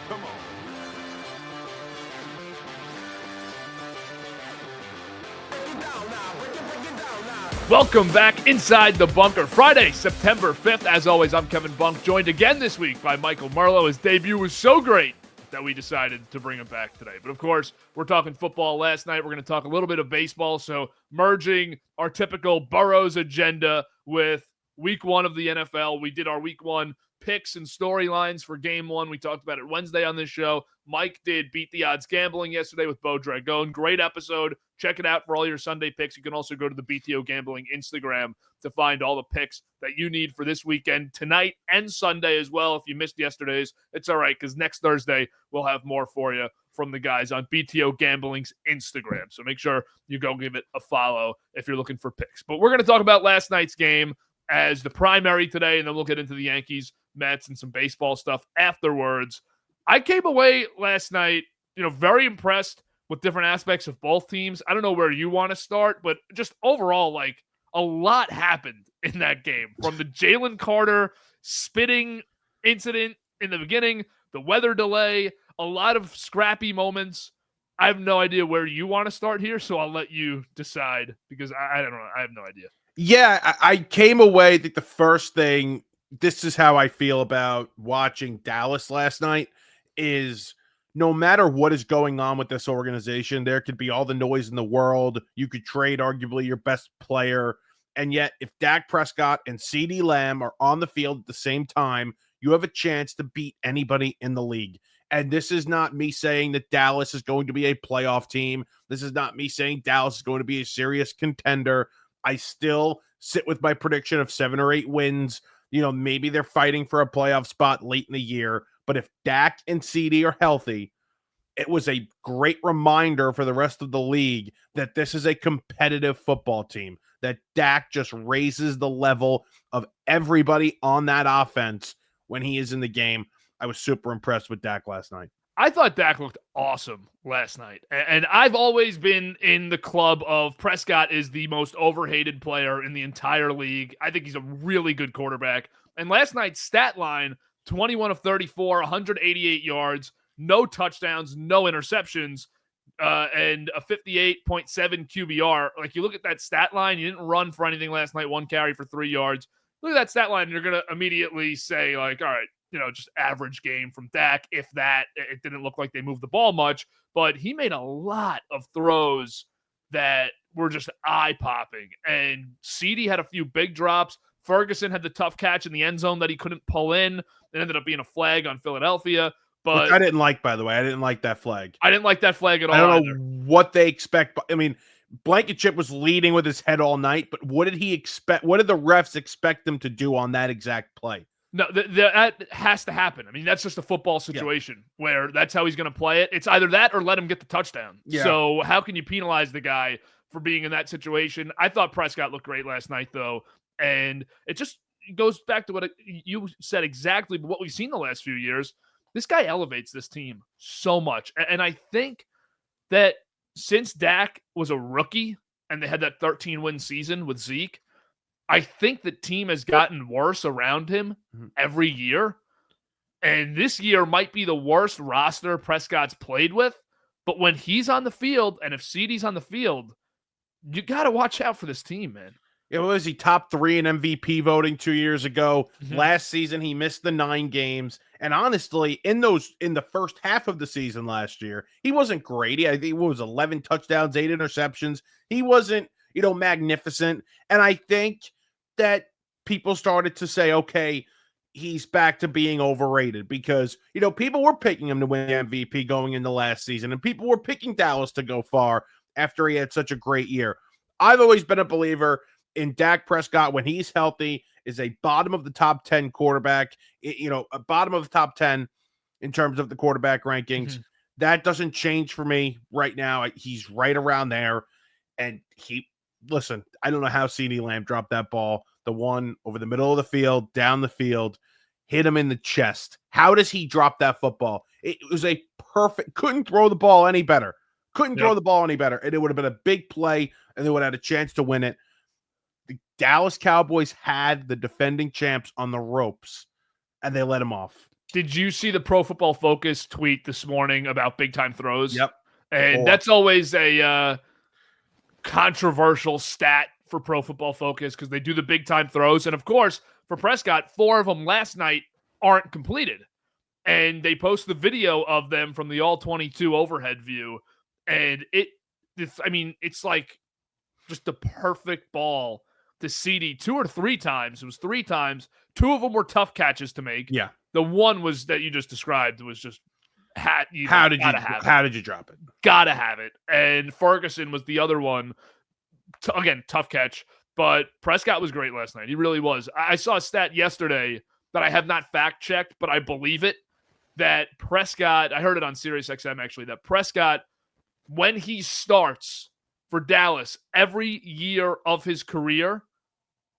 Come on. Welcome back inside the bunker. Friday, September 5th. As always, I'm Kevin Bunk, joined again this week by Michael Merlo. His debut was so great that we decided to bring him back today. But of course, we're talking football last night. We're going to talk a little bit of baseball. So merging our typical Burrows agenda with week one of the NFL. We did our week one picks and storylines for game one. We talked about it Wednesday on this show. Mike did Beat the Odds Gambling yesterday with Bo Dragone. Great episode. Check it out for all your Sunday picks. You can also go to the BTO Gambling Instagram to find all the picks that you need for this weekend, tonight and Sunday as well. If you missed yesterday's, it's all right, because next Thursday we'll have more for you from the guys on BTO Gambling's Instagram. So make sure you go give it a follow if you're looking for picks. But we're going to talk about last night's game as the primary today, and then we'll get into the Yankees, Mets, and some baseball stuff afterwards. I came away last night, very impressed with different aspects of both teams. I don't know where you want to start, but just overall, like, a lot happened in that game. From the Jalen Carter spitting incident in the beginning, the weather delay, a lot of scrappy moments. I have no idea where you want to start here, so I'll let you decide, because I don't know. I have no idea. Yeah, I came away, I think the first thing, this is how I feel about watching Dallas last night, is no matter what is going on with this organization, there could be all the noise in the world. You could trade arguably your best player. And yet, if Dak Prescott and CeeDee Lamb are on the field at the same time, you have a chance to beat anybody in the league. And this is not me saying that Dallas is going to be a playoff team. This is not me saying Dallas is going to be a serious contender. I still sit with my prediction of 7 or 8 wins. Maybe they're fighting for a playoff spot late in the year. But if Dak and CeeDee are healthy, it was a great reminder for the rest of the league that this is a competitive football team, that Dak just raises the level of everybody on that offense when he is in the game. I was super impressed with Dak last night. I thought Dak looked awesome last night. And I've always been in the club of Prescott is the most overhated player in the entire league. I think he's a really good quarterback. And last night's stat line, 21 of 34, 188 yards, no touchdowns, no interceptions, and a 58.7 QBR. Like, you look at that stat line, you didn't run for anything last night, 1 carry for 3 yards. Look at that stat line, and you're going to immediately say, like, all right, just average game from Dak. If that, it didn't look like they moved the ball much, but he made a lot of throws that were just eye-popping. And CeeDee had a few big drops. Ferguson had the tough catch in the end zone that he couldn't pull in. It ended up being a flag on Philadelphia. But which I didn't like, by the way. I didn't like that flag. I didn't like that flag at all. I don't know what they expect. I mean, Blankenship was leading with his head all night, but what did he expect? What did the refs expect him to do on that exact play? No, that has to happen. I mean, that's just a football situation where that's how he's going to play it. It's either that or let him get the touchdown. Yeah. So how can you penalize the guy for being in that situation? I thought Prescott looked great last night, though. And it just goes back to what you said exactly, what we've seen the last few years. This guy elevates this team so much. And I think that since Dak was a rookie and they had that 13-win season with Zeke, I think the team has gotten worse around him every year. And this year might be the worst roster Prescott's played with. But when he's on the field, and if CeeDee's on the field, you got to watch out for this team, man. Was he top 3 in MVP voting 2 years ago? Last season, he missed the 9 games. And honestly, in the first half of the season last year, he wasn't great. I think it was 11 touchdowns, 8 interceptions. He wasn't, magnificent. And I think that people started to say, okay, he's back to being overrated because, people were picking him to win MVP going into last season, and people were picking Dallas to go far after he had such a great year. I've always been a believer in Dak Prescott when he's healthy is a bottom of the top 10 quarterback, a bottom of the top 10 in terms of the quarterback rankings. That doesn't change for me right now. He's right around there. And listen, I don't know how CeeDee Lamb dropped that ball, the one over the middle of the field, down the field, hit him in the chest. How does he drop that football? It was a perfect, couldn't throw the ball any better. Throw the ball any better. And it would have been a big play, and they would have had a chance to win it. The Dallas Cowboys had the defending champs on the ropes, and they let him off. Did you see the Pro Football Focus tweet this morning about big time throws? Yep. And that's always a controversial stat for Pro Football Focus because they do the big time throws. And of course, for Prescott, 4 of them last night aren't completed. And they post the video of them from the all 22 overhead view. And it's like just the perfect ball to CD 2 or 3 times. It was 3 times. 2 of them were tough catches to make. Yeah. The one was that you just described was just how did you drop it? Gotta have it. And Ferguson was the other one. Again, tough catch. But Prescott was great last night. He really was. I saw a stat yesterday that I have not fact checked, but I believe it. That Prescott, I heard it on SiriusXM actually, that Prescott, when he starts for Dallas every year of his career,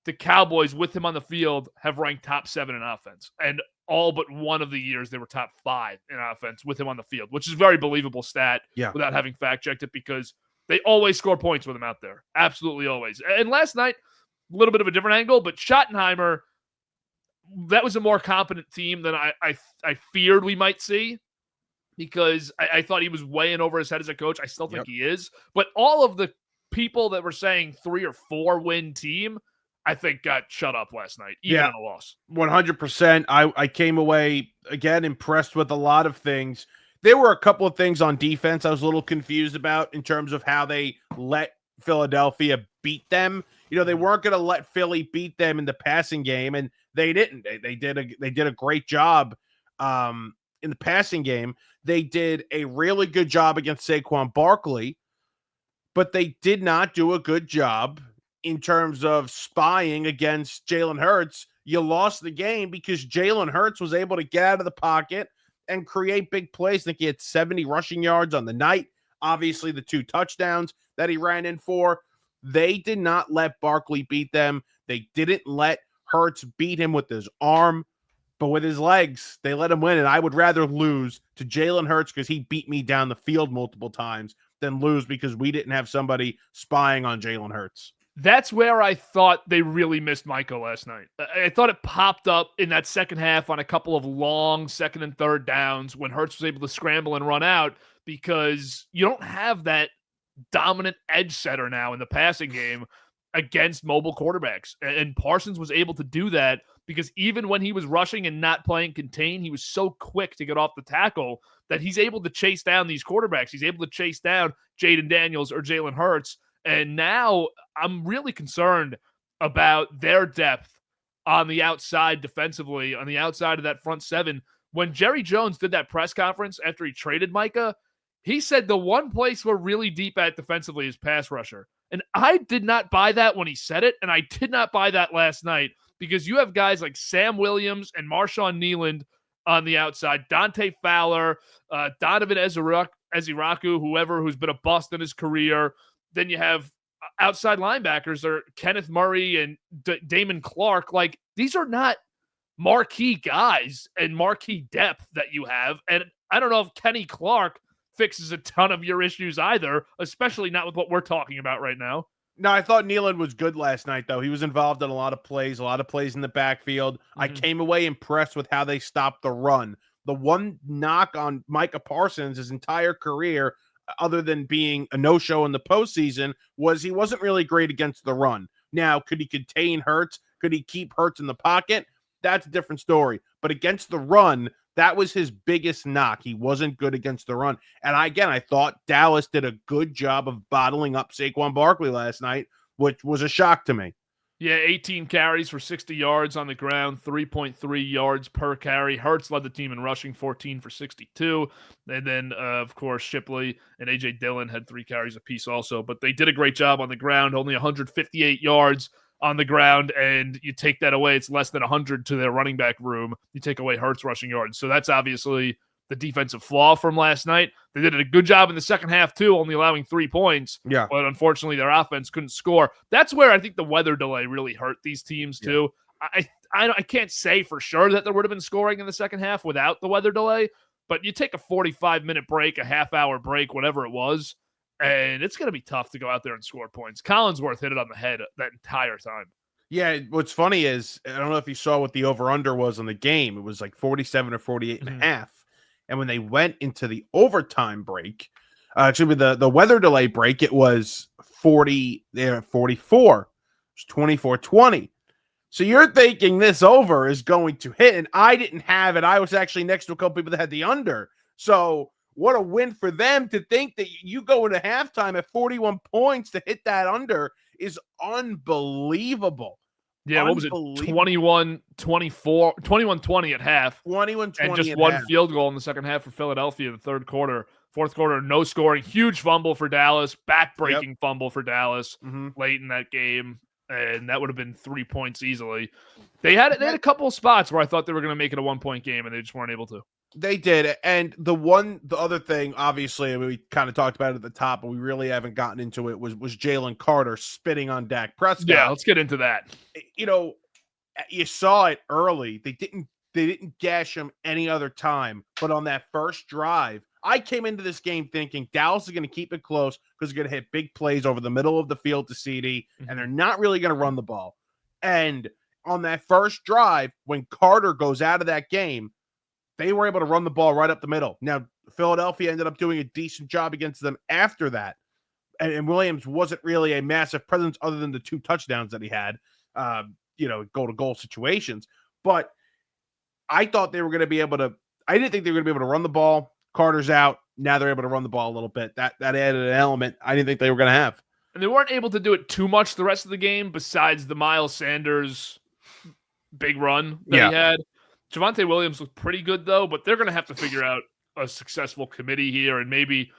the Cowboys with him on the field have ranked top 7 in offense. And all but one of the years they were top 5 in offense with him on the field, which is a very believable stat without having fact checked it because they always score points with him out there. Absolutely always. And last night, a little bit of a different angle, but Schottenheimer, that was a more competent team than I feared we might see because I thought he was way in over his head as a coach. I still think he is. But all of the people that were saying 3 or 4 win team, I think got shut up last night, even in a loss. 100%. I came away, again, impressed with a lot of things. There were a couple of things on defense I was a little confused about in terms of how they let Philadelphia beat them. You know, they weren't going to let Philly beat them in the passing game, and they didn't. They did a great job in the passing game. They did a really good job against Saquon Barkley, but they did not do a good job in terms of spying against Jalen Hurts. You lost the game because Jalen Hurts was able to get out of the pocket and create big plays. I think he had 70 rushing yards on the night. Obviously, the 2 touchdowns that he ran in for. They did not let Barkley beat them. They didn't let Hurts beat him with his arm, but with his legs, they let him win. And I would rather lose to Jalen Hurts because he beat me down the field multiple times than lose because we didn't have somebody spying on Jalen Hurts. That's where I thought they really missed Micah last night. I thought it popped up in that second half on a couple of long second and third downs when Hurts was able to scramble and run out because you don't have that dominant edge setter now in the passing game against mobile quarterbacks. And Parsons was able to do that because even when he was rushing and not playing contain, he was so quick to get off the tackle that he's able to chase down these quarterbacks. He's able to chase down Jaden Daniels or Jalen Hurts. And now I'm really concerned about their depth on the outside defensively, on the outside of that front 7. When Jerry Jones did that press conference after he traded Micah, he said the one place we're really deep at defensively is pass rusher. And I did not buy that when he said it, and I did not buy that last night because you have guys like Sam Williams and Marshawn Nealand on the outside, Dante Fowler, Donovan Eziraku, who's been a bust in his career. Then you have outside linebackers are Kenneth Murray and Damon Clark. Like, these are not marquee guys and marquee depth that you have. And I don't know if Kenny Clark fixes a ton of your issues either, especially not with what we're talking about right now. No, I thought Nealand was good last night, though. He was involved in a lot of plays in the backfield. Mm-hmm. I came away impressed with how they stopped the run. The one knock on Micah Parsons his entire career, other than being a no-show in the postseason, was he wasn't really great against the run. Now, could he contain Hurts? Could he keep Hurts in the pocket? That's a different story. But against the run, that was his biggest knock. He wasn't good against the run. And I thought Dallas did a good job of bottling up Saquon Barkley last night, which was a shock to me. Yeah, 18 carries for 60 yards on the ground, 3.3 yards per carry. Hurts led the team in rushing, 14 for 62. And then, of course, Shipley and A.J. Dillon had 3 carries apiece also. But they did a great job on the ground, only 158 yards on the ground. And you take that away, it's less than 100 to their running back room. You take away Hurts rushing yards. So that's obviously the defensive flaw from last night. They did a good job in the second half, too, only allowing 3 points. Yeah. But unfortunately, their offense couldn't score. That's where I think the weather delay really hurt these teams, too. Yeah. I can't say for sure that there would have been scoring in the second half without the weather delay, but you take a 45-minute break, a half-hour break, whatever it was, and it's going to be tough to go out there and score points. Collinsworth hit it on the head that entire time. Yeah, what's funny is, I don't know if you saw what the over-under was on the game. It was like 47 or 48 and a half. And when they went into the overtime break, actually the weather delay break, it was 44. It's 24-20. So you're thinking this over is going to hit, and I didn't have it. I was actually next to a couple people that had the under. So what a win for them to think that you go into halftime at 41 points to hit that under is unbelievable. Yeah, what was it? 21-24, 21-20 at half. 21-20 and just at one half. field goal in the second half for Philadelphia in the third quarter. Fourth quarter, no scoring. Huge fumble for Dallas. Back-breaking fumble for Dallas late in that game. And that would have been 3 points easily. They had a couple of spots where I thought they were going to make it a 1-point game, and they just weren't able to. They did. And the other thing, obviously, I mean, we kind of talked about it at the top, but we really haven't gotten into it, was Jalen Carter spitting on Dak Prescott. Yeah, let's get into that. You know, you saw it early. They didn't gash him any other time, but on that first drive, I came into this game thinking Dallas is going to keep it close because they're going to hit big plays over the middle of the field to CD, and they're not really going to run the ball. And on that first drive, when Carter goes out of that game, they were able to run the ball right up the middle. Now, Philadelphia ended up doing a decent job against them after that. And Williams wasn't really a massive presence other than the 2 touchdowns that he had, goal-to-goal situations. But I thought they were going to be able to – I didn't think they were going to be able to run the ball. Carter's out. Now they're able to run the ball a little bit. That added an element I didn't think they were going to have. And they weren't able to do it too much the rest of the game besides the Miles Sanders big run that he had. Javonte Williams looked pretty good, though, but they're going to have to figure out a successful committee here, and maybe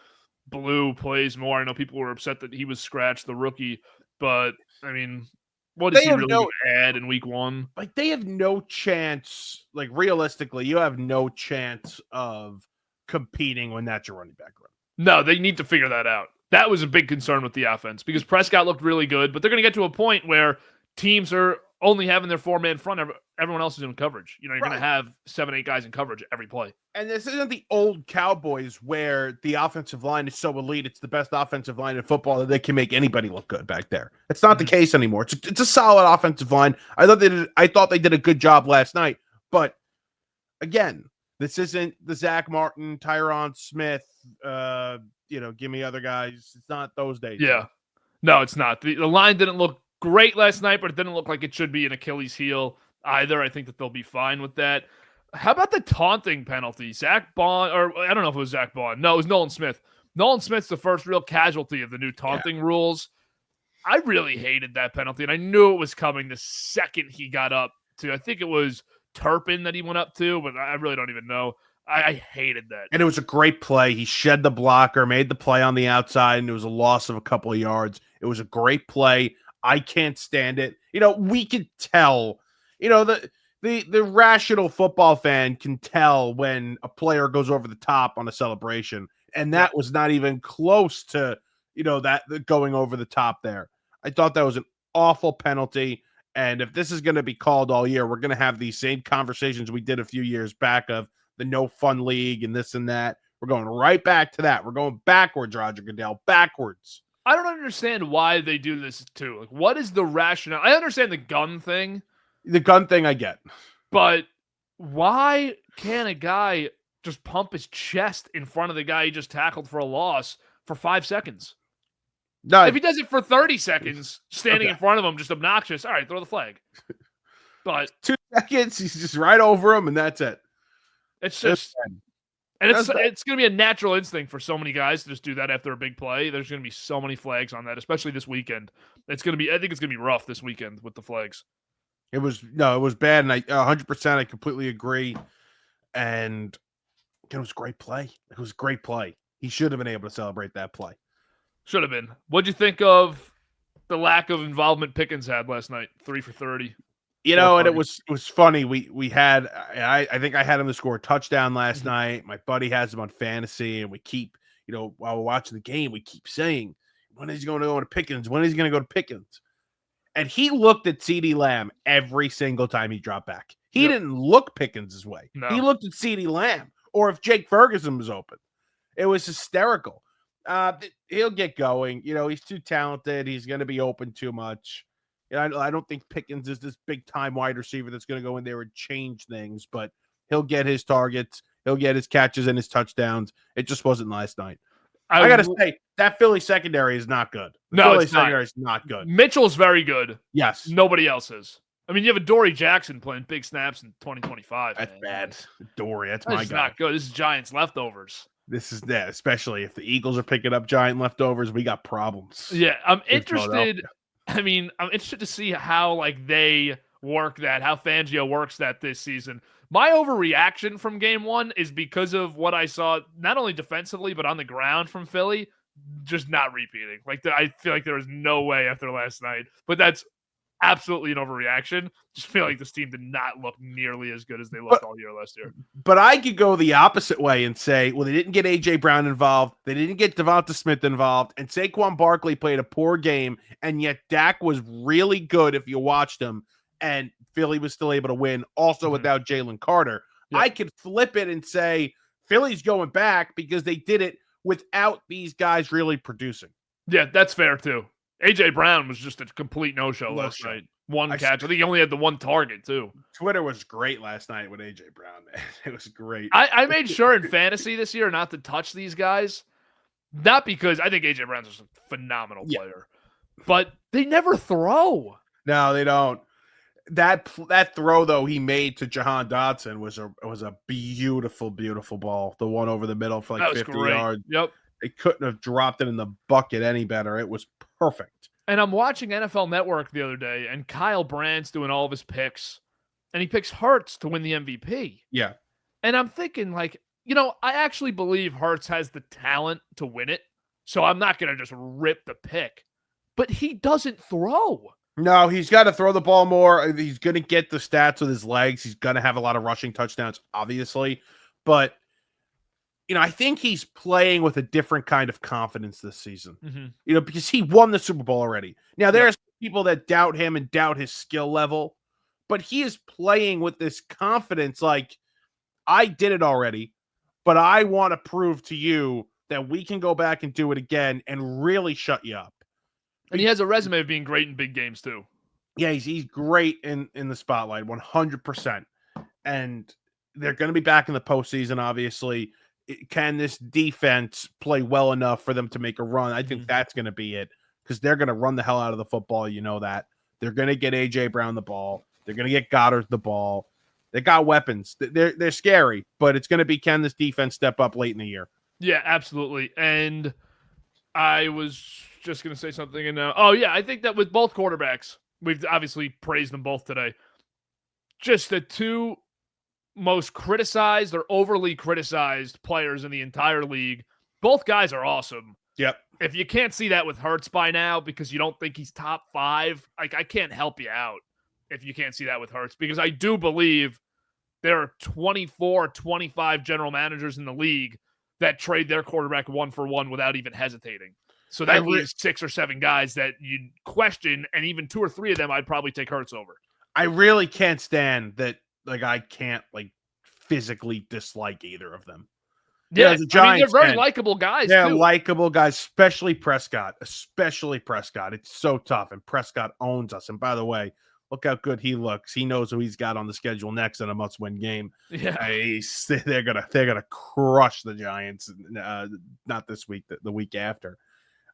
Blue plays more. I know people were upset that he was scratched, the rookie, but, I mean, what is he really going to add in week 1? Like, they have no chance, like, realistically, you have no chance of competing when that's your running back run. No, they need to figure that out. That was a big concern with the offense because Prescott looked really good, but they're going to get to a point where teams are only having their 4-man front. Everyone else is in coverage. You're going to have 7-8 guys in coverage every play. And this isn't the old Cowboys where the offensive line is so elite. It's the best offensive line in football that they can make anybody look good back there. It's not the case anymore. It's a solid offensive line. I thought they did a good job last night. But again, this isn't the Zach Martin, Tyron Smith, give me other guys. It's not those days. Yeah. No, it's not. The line didn't look great last night, but it didn't look like it should be an Achilles heel either. I think that they'll be fine with that. How about the taunting penalty? Zach Bond, or I don't know if it was Zach Bond. No, it was Nolan Smith. Nolan Smith's the first real casualty of the new taunting rules. I really hated that penalty, and I knew it was coming the second he got up to, I think it was Turpin that he went up to, but I really don't even know. I hated that. And it was a great play. He shed the blocker, made the play on the outside, and it was a loss of a couple of yards. It was a great play. I can't stand it. We could tell, the rational football fan can tell when a player goes over the top on a celebration. And that was not even close to, that going over the top there. I thought that was an awful penalty. And if this is going to be called all year, we're going to have these same conversations we did a few years back of the no fun league and this and that. We're going right back to that. We're going backwards, Roger Goodell, backwards. I don't understand why they do this too. Like, what is the rationale? I understand the gun thing. The gun thing I get. But why can't a guy just pump his chest in front of the guy he just tackled for a loss for 5 seconds? No, if he does it for 30 seconds, standing in front of him, just obnoxious, all right, throw the flag. But 2 seconds, he's just right over him, and that's it. It's just... And it's going to be a natural instinct for so many guys to just do that after a big play. There's going to be so many flags on that, especially this weekend. I think it's going to be rough this weekend with the flags. It was bad, and I 100% I completely agree. And it was a great play. It was a great play. He should have been able to celebrate that play. Should have been. What'd you think of the lack of involvement Pickens had last night? 3 for 30. And it was funny. We had I think I had him to score a touchdown last night. My buddy has him on fantasy, and we keep, while we're watching the game, we keep saying, when is he going to go to Pickens? When is he going to go to Pickens? And he looked at CeeDee Lamb every single time he dropped back. He didn't look Pickens' way. No. He looked at CeeDee Lamb, or if Jake Ferguson was open. It was hysterical. He'll get going. He's too talented. He's going to be open too much. I don't think Pickens is this big time wide receiver that's going to go in there and change things, but he'll get his targets, he'll get his catches and his touchdowns. It just wasn't last night. I got to say, that Philly secondary is not good. The Philly secondary is not good. Mitchell's very good. Yes. Nobody else is. I mean, you have a Dory Jackson playing big snaps in 2025. That's bad. Dory, that's my guy. This is not good. This is Giants leftovers. This is that, especially if the Eagles are picking up Giant leftovers, we got problems. Yeah, I'm interested. I mean, I'm interested to see how like they work that, how Fangio works that this season. My overreaction from game one is because of what I saw, not only defensively, but on the ground from Philly, just not repeating. Like, I feel like there was no way after last night, but that's absolutely an overreaction. Just feel like this team did not look nearly as good as they looked all year last year. But I could go the opposite way and say, well, they didn't get A.J. Brown involved. They didn't get Devonta Smith involved. And Saquon Barkley played a poor game. And yet Dak was really good if you watched him. And Philly was still able to win also without Jalen Carter. Yep. I could flip it and say Philly's going back because they did it without these guys really producing. Yeah, that's fair too. A.J. Brown was just a complete no-show last night. One catch. I think he only had the one target too. Twitter was great last night with A.J. Brown, man. It was great. I made sure in fantasy this year not to touch these guys. Not because I think A.J. Brown's just a phenomenal player. But they never throw. No, they don't. That throw though he made to Jahan Dotson was a beautiful, beautiful ball. The one over the middle for like 50 yards. Yep. They couldn't have dropped it in the bucket any better. It was perfect. And I'm watching NFL Network the other day, and Kyle Brandt's doing all of his picks, and he picks Hurts to win the MVP. Yeah. And I'm thinking, like, I actually believe Hurts has the talent to win it, so I'm not going to just rip the pick. But he doesn't throw. No, he's got to throw the ball more. He's going to get the stats with his legs. He's going to have a lot of rushing touchdowns, obviously. But, I think he's playing with a different kind of confidence this season, because he won the Super Bowl already. Now, there's people that doubt him and doubt his skill level, but he is playing with this confidence like, I did it already, but I want to prove to you that we can go back and do it again and really shut you up. And he has a resume of being great in big games too. Yeah, he's great in the spotlight, 100%. And they're going to be back in the postseason, obviously. Can this defense play well enough for them to make a run? I think that's going to be it, because they're going to run the hell out of the football. You know that. They're going to get A.J. Brown the ball. They're going to get Goddard the ball. They got weapons. They're scary, but it's going to be, can this defense step up late in the year? Yeah, absolutely. And I was just going to say something. And I think that with both quarterbacks, we've obviously praised them both today. Just the two most criticized or overly criticized players in the entire league. Both guys are awesome. Yep. If you can't see that with Hurts by now because you don't think he's top 5, like, I can't help you out if you can't see that with Hurts, because I do believe there are 24, 25 general managers in the league that trade their quarterback 1-for-1 without even hesitating. So that leaves 6 or 7 guys that you'd question, and even 2 or 3 of them I'd probably take Hurts over. I really can't stand that. Like, I can't physically dislike either of them. Yeah, as a Giants they're very likable guys. They're likable guys, especially Prescott. It's so tough, and Prescott owns us. And by the way, look how good he looks. He knows who he's got on the schedule next in a must-win game. Yeah, they're gonna crush the Giants. Not this week, the week after.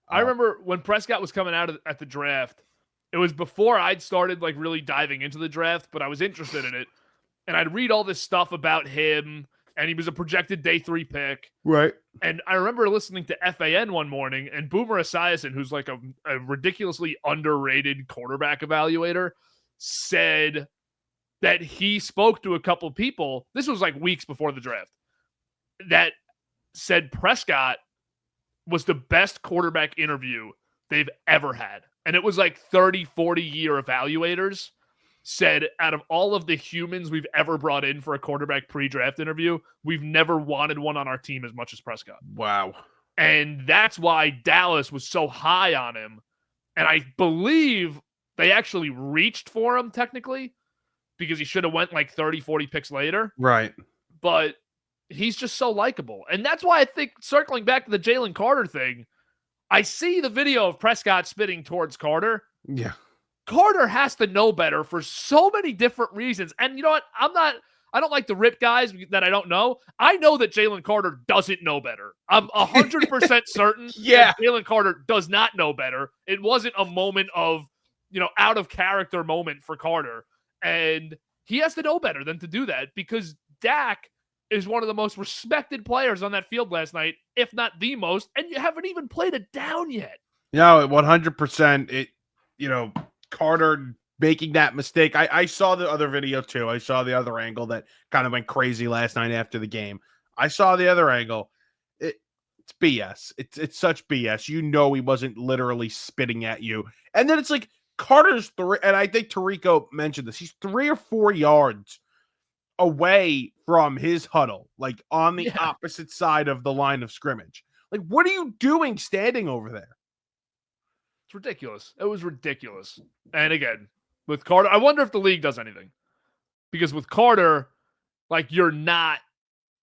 I remember when Prescott was coming out at the draft. It was before I'd started really diving into the draft, but I was interested in it. And I'd read all this stuff about him, and he was a projected day 3 pick. Right. And I remember listening to FAN one morning, and Boomer Esiason, who's like a ridiculously underrated quarterback evaluator, said that he spoke to a couple people. This was weeks before the draft. That said Prescott was the best quarterback interview they've ever had. And it was 30, 40-year evaluators said, out of all of the humans we've ever brought in for a quarterback pre-draft interview, we've never wanted one on our team as much as Prescott. Wow. And that's why Dallas was so high on him. And I believe they actually reached for him technically, because he should have went 30, 40 picks later. Right. But he's just so likable. And that's why I think, circling back to the Jalen Carter thing, I see the video of Prescott spitting towards Carter. Yeah. Carter has to know better for so many different reasons. And you know what? I don't like to rip guys that I don't know. I know that Jalen Carter doesn't know better. I'm 100% certain Yeah. that Jalen Carter does not know better. It wasn't a moment of, out of character moment for Carter. And he has to know better than to do that, because Dak is one of the most respected players on that field last night, if not the most, and you haven't even played it down yet. No, 100%. Carter making that mistake. I saw the other video too. I saw the other angle that kind of went crazy last night after the game. I saw the other angle. It's BS. It's such BS. He wasn't literally spitting at you. And then it's like Carter's three, and I think Tirico mentioned this. He's 3 or 4 yards away from his huddle, like on the opposite side of the line of scrimmage. Like, what are you doing standing over there? It's ridiculous. It was ridiculous. And again, with Carter, I wonder if the league does anything. Because with Carter, like, you're not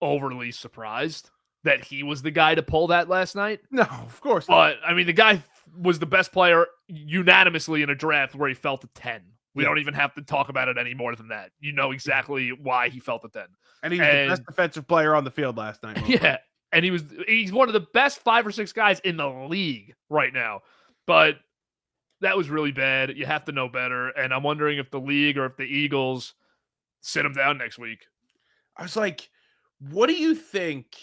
overly surprised that he was the guy to pull that last night. No, of course not. But, I mean, the guy was the best player unanimously in a draft where he felt a 10. We don't even have to talk about it any more than that. You know exactly why he felt a 10. And he's the best defensive player on the field last night. Yeah. And he's one of the best 5 or 6 guys in the league right now. But that was really bad. You have to know better. And I'm wondering if the league or if the Eagles sit him down next week. I was like, what do you think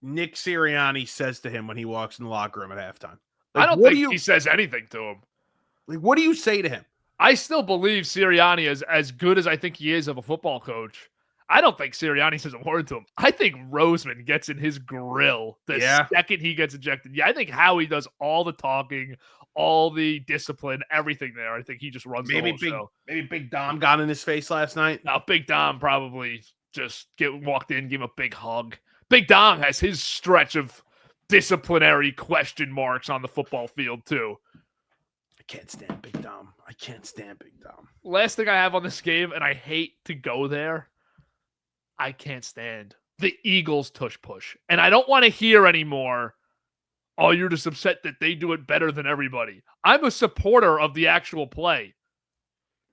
Nick Sirianni says to him when he walks in the locker room at halftime? Like, I don't think he says anything to him. Like, what do you say to him? I still believe Sirianni is as good as I think he is of a football coach. I don't think Sirianni says a word to him. I think Roseman gets in his grill the second he gets ejected. Yeah, I think Howie does all the talking, all the discipline, everything there. I think he just runs the whole show. Maybe Big Dom got in his face last night. Now, Big Dom probably just walked in, gave him a big hug. Big Dom has his stretch of disciplinary question marks on the football field, too. I can't stand Big Dom. Last thing I have on this game, and I hate to go there, I can't stand the Eagles tush push. And I don't want to hear anymore, oh, you're just upset that they do it better than everybody. I'm a supporter of the actual play.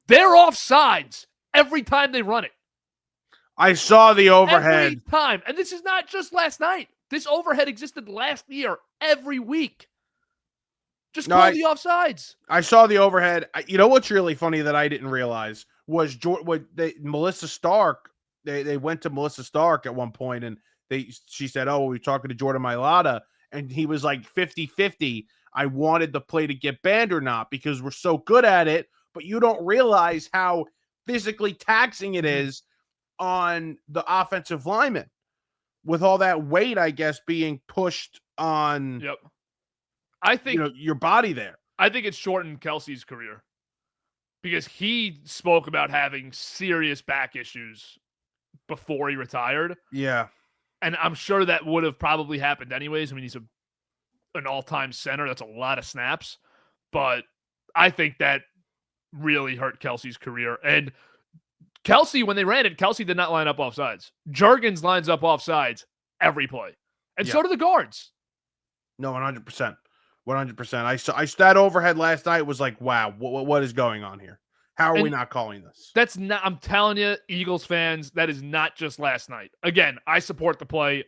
They're offsides every time they run it. I saw the overhead. Every time. And this is not just last night. This overhead existed last year every week. Just call the offsides. I saw the overhead. You know what's really funny that I didn't realize was Melissa Stark. They went to Melissa Stark at one point, and she said, oh, we were talking to Jordan Mailata, and he was like 50-50. I wanted the play to get banned or not because we're so good at it, but you don't realize how physically taxing it is on the offensive lineman with all that weight, I guess, being pushed on I think your body there. I think it's shortened Kelsey's career because he spoke about having serious back issues before he retired. Yeah. And I'm sure that would have probably happened anyways. I mean, he's an all-time center. That's a lot of snaps. But I think that really hurt Kelsey's career. And Kelsey, when they ran it, Kelsey did not line up offsides. Juergens lines up offsides every play. And so do the guards. No, 100%. 100%. I saw that overhead last night was like, wow, what is going on here? How are we not calling this? That's not, I'm telling you, Eagles fans, that is not just last night. Again, I support the play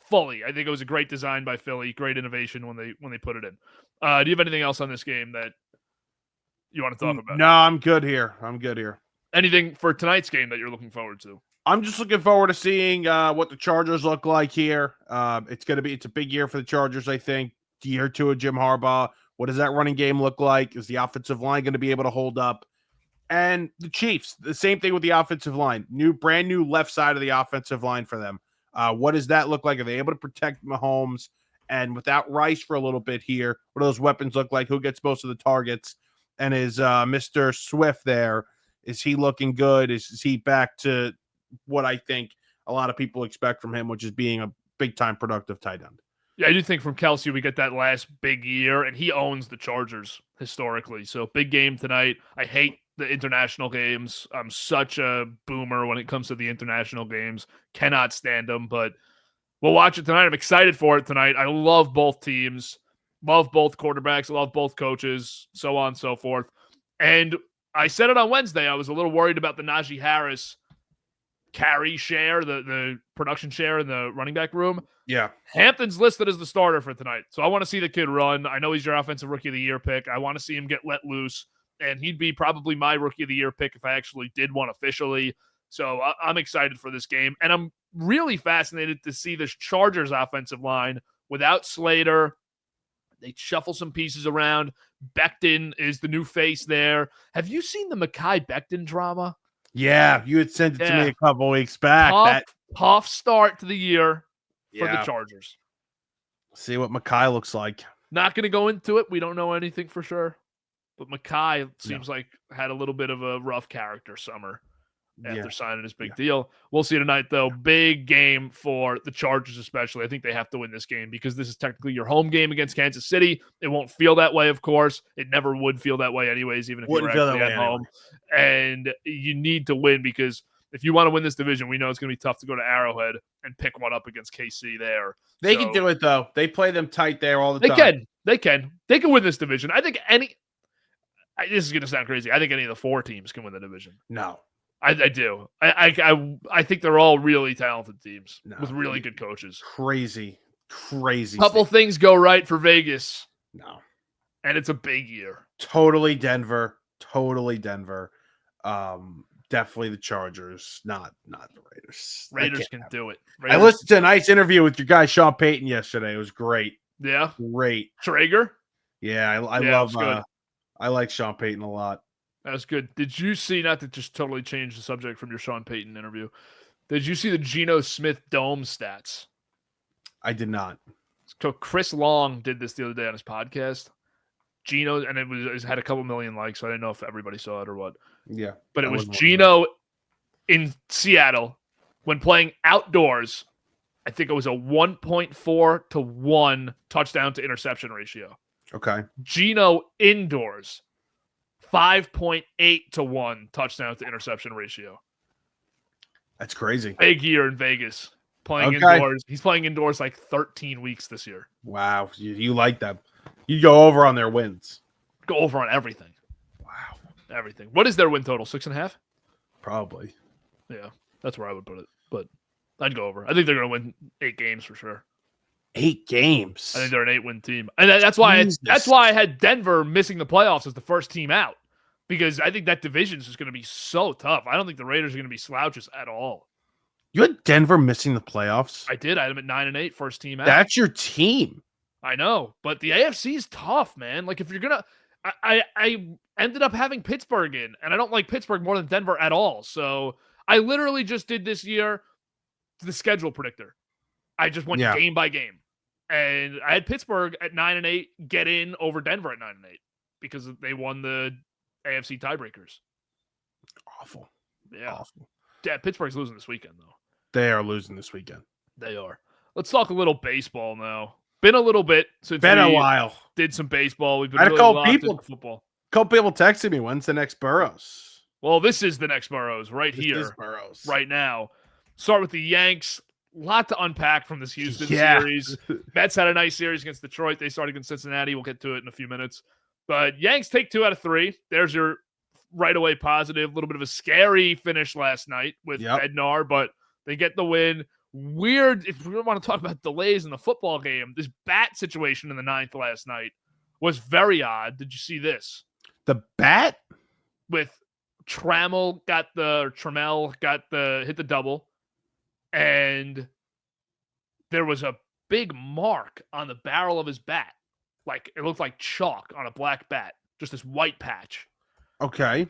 fully. I think it was a great design by Philly, great innovation when they put it in. Do you have anything else on this game that you want to talk about? No, I'm good here. Anything for tonight's game that you're looking forward to? I'm just looking forward to seeing what the Chargers look like here. It's a big year for the Chargers, I think. Year 2 of Jim Harbaugh. What does that running game look like? Is the offensive line going to be able to hold up? And the Chiefs, the same thing with the offensive line. Brand new left side of the offensive line for them. What does that look like? Are they able to protect Mahomes? And without Rice for a little bit here, what do those weapons look like? Who gets most of the targets? And is Mr. Swift there? Is he looking good? Is he back to what I think a lot of people expect from him, which is being a big-time productive tight end? Yeah, I do think from Kelsey we get that last big year, and he owns the Chargers historically. So big game tonight. I hate the international games. I'm such a boomer when it comes to the international games. Cannot stand them, but we'll watch it tonight. I'm excited for it tonight. I love both teams. Love both quarterbacks. Love both coaches, so on and so forth. And I said it on Wednesday. I was a little worried about the Najee Harris carry share, the production share in the running back room. Yeah. Hampton's listed as the starter for tonight. So I want to see the kid run. I know he's your offensive rookie of the year pick. I want to see him get let loose. And he'd be probably my rookie of the year pick if I actually did one officially. So I'm excited for this game. And I'm really fascinated to see this Chargers offensive line without Slater. They shuffle some pieces around. Becton is the new face there. Have you seen the Mekhi Becton drama? Yeah, you had sent it to me a couple weeks back. Tough start to the year for the Chargers. See what Mekhi looks like. Not going to go into it. We don't know anything for sure. But Mekhi seems like had a little bit of a rough character summer after signing his big deal. We'll see tonight, though. Big game for the Chargers especially. I think they have to win this game because this is technically your home game against Kansas City. It won't feel that way, of course. It never would feel that way anyways, even if you were actually at home. And you need to win because if you want to win this division, we know it's going to be tough to go to Arrowhead and pick one up against KC there. They can do it, though. They play them tight there all the time. They can win this division. I think this is going to sound crazy. I think any of the 4 teams can win the division. No. I do. I think they're all really talented teams with really good coaches. Crazy. Couple things go right for Vegas. No. And it's a big year. Totally Denver. Definitely the Chargers, not the Raiders. Raiders can do it. I listened to a nice interview with your guy Sean Payton yesterday. It was great. Yeah. Great. Traeger? Yeah, I love I like Sean Payton a lot. That was good. Did you see, not to just totally change the subject from your Sean Payton interview, did you see the Geno Smith dome stats? I did not. So Chris Long did this the other day on his podcast. Geno, and it had a couple million likes, so I didn't know if everybody saw it or what. Yeah. But it was Geno in Seattle when playing outdoors. I think it was a 1.4 to 1 touchdown to interception ratio. Okay. Geno indoors, 5.8 to 1 touchdown to interception ratio. That's crazy. Big year in Vegas. Playing indoors. He's playing indoors like 13 weeks this year. Wow. You like them. You go over on their wins. Go over on everything. Wow. Everything. What is their win total? 6.5? Probably. Yeah. That's where I would put it. But I'd go over. I think they're going to win 8 games for sure. 8 games. I think they're an 8-win team. And that's why I had Denver missing the playoffs as the first team out. Because I think that division is just going to be so tough. I don't think the Raiders are going to be slouches at all. You had Denver missing the playoffs? I did. I had them at 9-8, first team out. That's your team. I know. But the AFC is tough, man. Like, if you're going to... I ended up having Pittsburgh in, and I don't like Pittsburgh more than Denver at all. So I literally just did this year the schedule predictor. I just went game by game. And I had Pittsburgh at 9-8 get in over Denver at 9-8 because they won the AFC tiebreakers. Awful. Yeah. Awful. Yeah, Pittsburgh's losing this weekend, though. They are losing this weekend. They are. Let's talk a little baseball now. Been a little bit since a while. Did some baseball. We've been really locked into football. A couple people texted me, when's the next Burrows? Well, this is the next Burrows right here. Burrows. Right now. Start with the Yanks. A lot to unpack from this Houston series. Mets had a nice series against Detroit. They started against Cincinnati. We'll get to it in a few minutes. But Yanks take 2 out of 3. There's your right away positive. A little bit of a scary finish last night with Bednar, but they get the win. Weird, if we want to talk about delays in the football game, this bat situation in the 9th last night was very odd. Did you see this? The bat? With Trammell hit the double, and there was a big mark on the barrel of his bat. Like, it looked like chalk on a black bat. Just this white patch. Okay.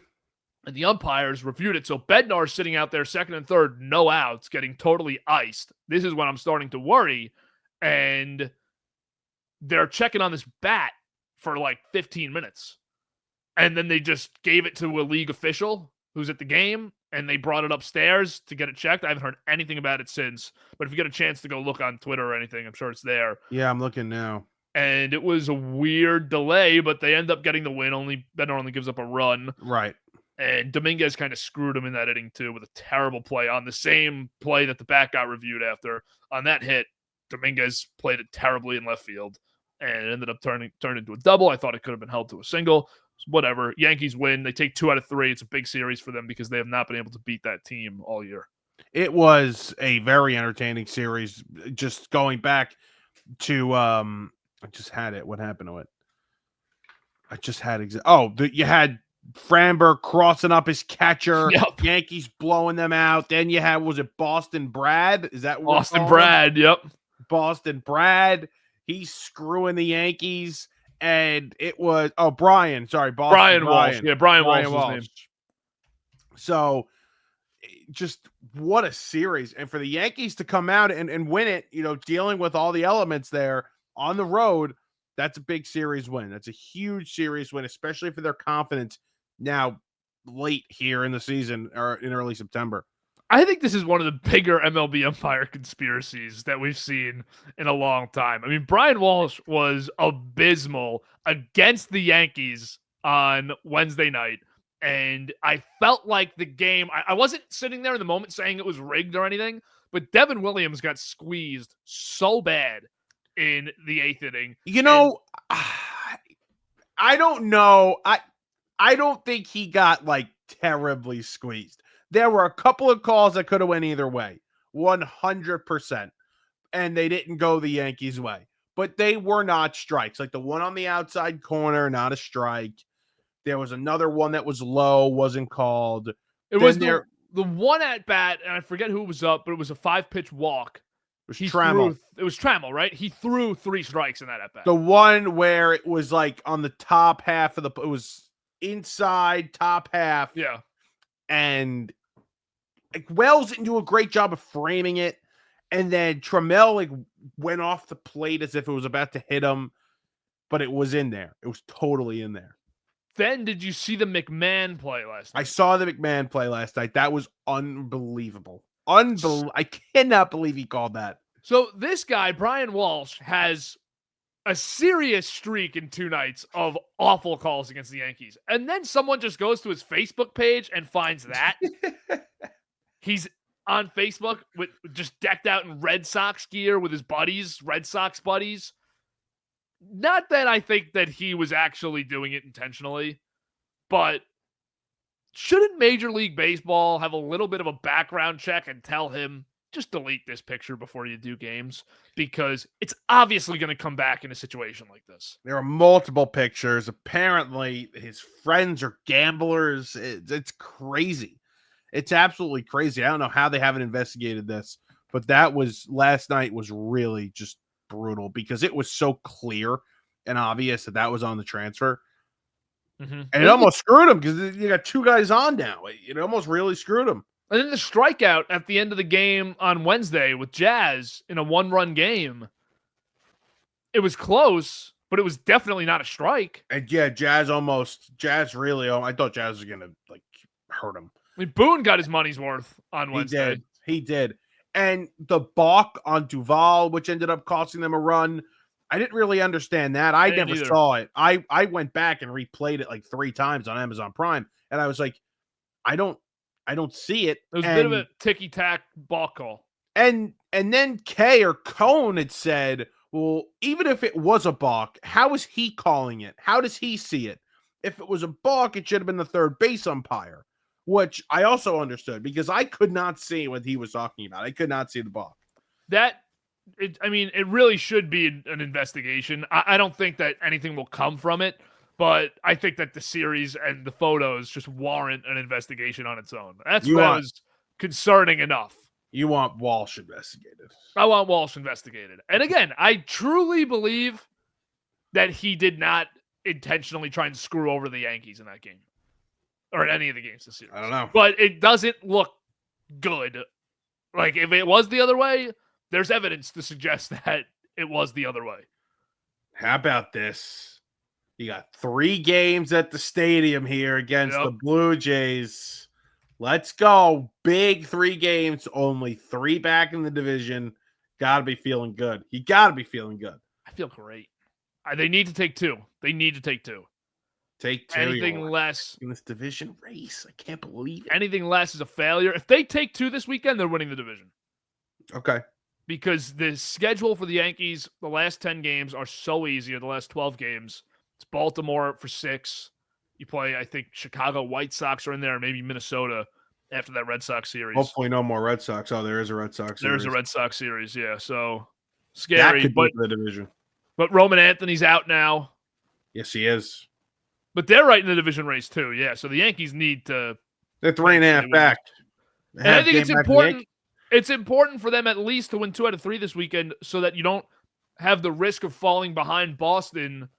And the umpires reviewed it. So Bednar's sitting out there, 2nd and 3rd, no outs, getting totally iced. This is when I'm starting to worry. And they're checking on this bat for like 15 minutes. And then they just gave it to a league official who's at the game, and they brought it upstairs to get it checked. I haven't heard anything about it since. But if you get a chance to go look on Twitter or anything, I'm sure it's there. Yeah, I'm looking now. And it was a weird delay, but they end up getting the win. Bednar only gives up a run. Right. And Dominguez kind of screwed him in that inning, too, with a terrible play on the same play that the bat got reviewed after. On that hit, Dominguez played it terribly in left field, and it ended up turned into a double. I thought it could have been held to a single. whatever. Yankees win. They take 2 out of 3. It's a big series for them because they have not been able to beat that team all year. It was a very entertaining series. Just going back to I just had it. What happened to it? I just had you had Framber crossing up his catcher. Yep. Yankees blowing them out. Then you had, was it Boston Brad? Is that what Boston Brad? Yep. Boston Brad. He's screwing the Yankees. And it was Brian. Sorry, Brian Walsh. Yeah, Brian Walsh is his name. So just what a series. And for the Yankees to come out and win it, dealing with all the elements there on the road, that's a big series win. That's a huge series win, especially for their confidence now late here in the season or in early September. I think this is one of the bigger MLB umpire conspiracies that we've seen in a long time. I mean, Brian Walsh was abysmal against the Yankees on Wednesday night. And I felt like the game, I wasn't sitting there in the moment saying it was rigged or anything, but Devin Williams got squeezed so bad in the 8th inning. I don't know. I don't think he got like terribly squeezed. There were a couple of calls that could have went either way, 100%. And they didn't go the Yankees' way. But they were not strikes. Like the one on the outside corner, not a strike. There was another one that was low, wasn't called. It was the one at bat, and I forget who was up, but it was a 5-pitch walk. It was Trammell. It was Trammell, right? He threw 3 strikes in that at bat. The one where it was like on the top half of it was inside top half. Yeah. And like Wells didn't do a great job of framing it. And then Trammell like went off the plate as if it was about to hit him, but it was in there. It was totally in there. Then did you see the McMahon play last night? I saw the McMahon play last night. That was unbelievable. I cannot believe he called that. So this guy, Brian Walsh, has a serious streak in 2 nights of awful calls against the Yankees. And then someone just goes to his Facebook page and finds that. He's on Facebook with just decked out in Red Sox gear with his buddies, Red Sox buddies. Not that I think that he was actually doing it intentionally, but shouldn't Major League Baseball have a little bit of a background check and tell him, just delete this picture before you do games? Because it's obviously going to come back in a situation like this. There are multiple pictures. Apparently, his friends are gamblers. It's crazy. It's absolutely crazy. I don't know how they haven't investigated this, but last night was really just brutal because it was so clear and obvious that was on the transfer. Mm-hmm. And it almost screwed him because you got 2 guys on now. It almost really screwed him. And then the strikeout at the end of the game on Wednesday with Jazz in a 1-run game. It was close, but it was definitely not a strike. And yeah, Jazz really, I thought Jazz was going to like hurt him. I mean, Boone got his money's worth on Wednesday. He did. And the balk on Duvall, which ended up costing them a run, I didn't really understand that. I never saw it. I went back and replayed it like 3 times on Amazon Prime, and I was like, I don't see it. It was a bit of a ticky-tack balk call. And then Kay or Cone had said, well, even if it was a balk, how is he calling it? How does he see it? If it was a balk, it should have been the third base umpire, which I also understood because I could not see what he was talking about. I could not see the balk. It really should be an investigation. I don't think that anything will come from it, but I think that the series and the photos just warrant an investigation on its own. That was concerning enough. You want Walsh investigated. I want Walsh investigated. And again, I truly believe that he did not intentionally try and screw over the Yankees in that game. Or in any of the games this series. I don't know. But it doesn't look good. Like, if it was the other way, there's evidence to suggest that it was the other way. How about this? You got 3 games at the stadium here against the Blue Jays. Let's go. Big 3 games, only 3 back in the division. Got to be feeling good. You got to be feeling good. I feel great. They need to take 2. They need to take 2. Take 2. Anything less in this division race. I can't believe it. Anything less is a failure. If they take 2 this weekend, they're winning the division. Okay. Because the schedule for the Yankees, the last 10 games are so easy, or the last 12 games. It's Baltimore for 6, You play, I think, Chicago White Sox are in there, maybe Minnesota after that Red Sox series. Hopefully no more Red Sox. Oh, there is a Red Sox series. There's a Red Sox series, yeah. So That scary, could be the division. but Roman Anthony's out now. Yes, he is. But they're right in the division race too, yeah. So the Yankees need to. They're 3.5 back. And I think it's important. It's important for them at least to win 2 out of 3 this weekend, so that you don't have the risk of falling behind Boston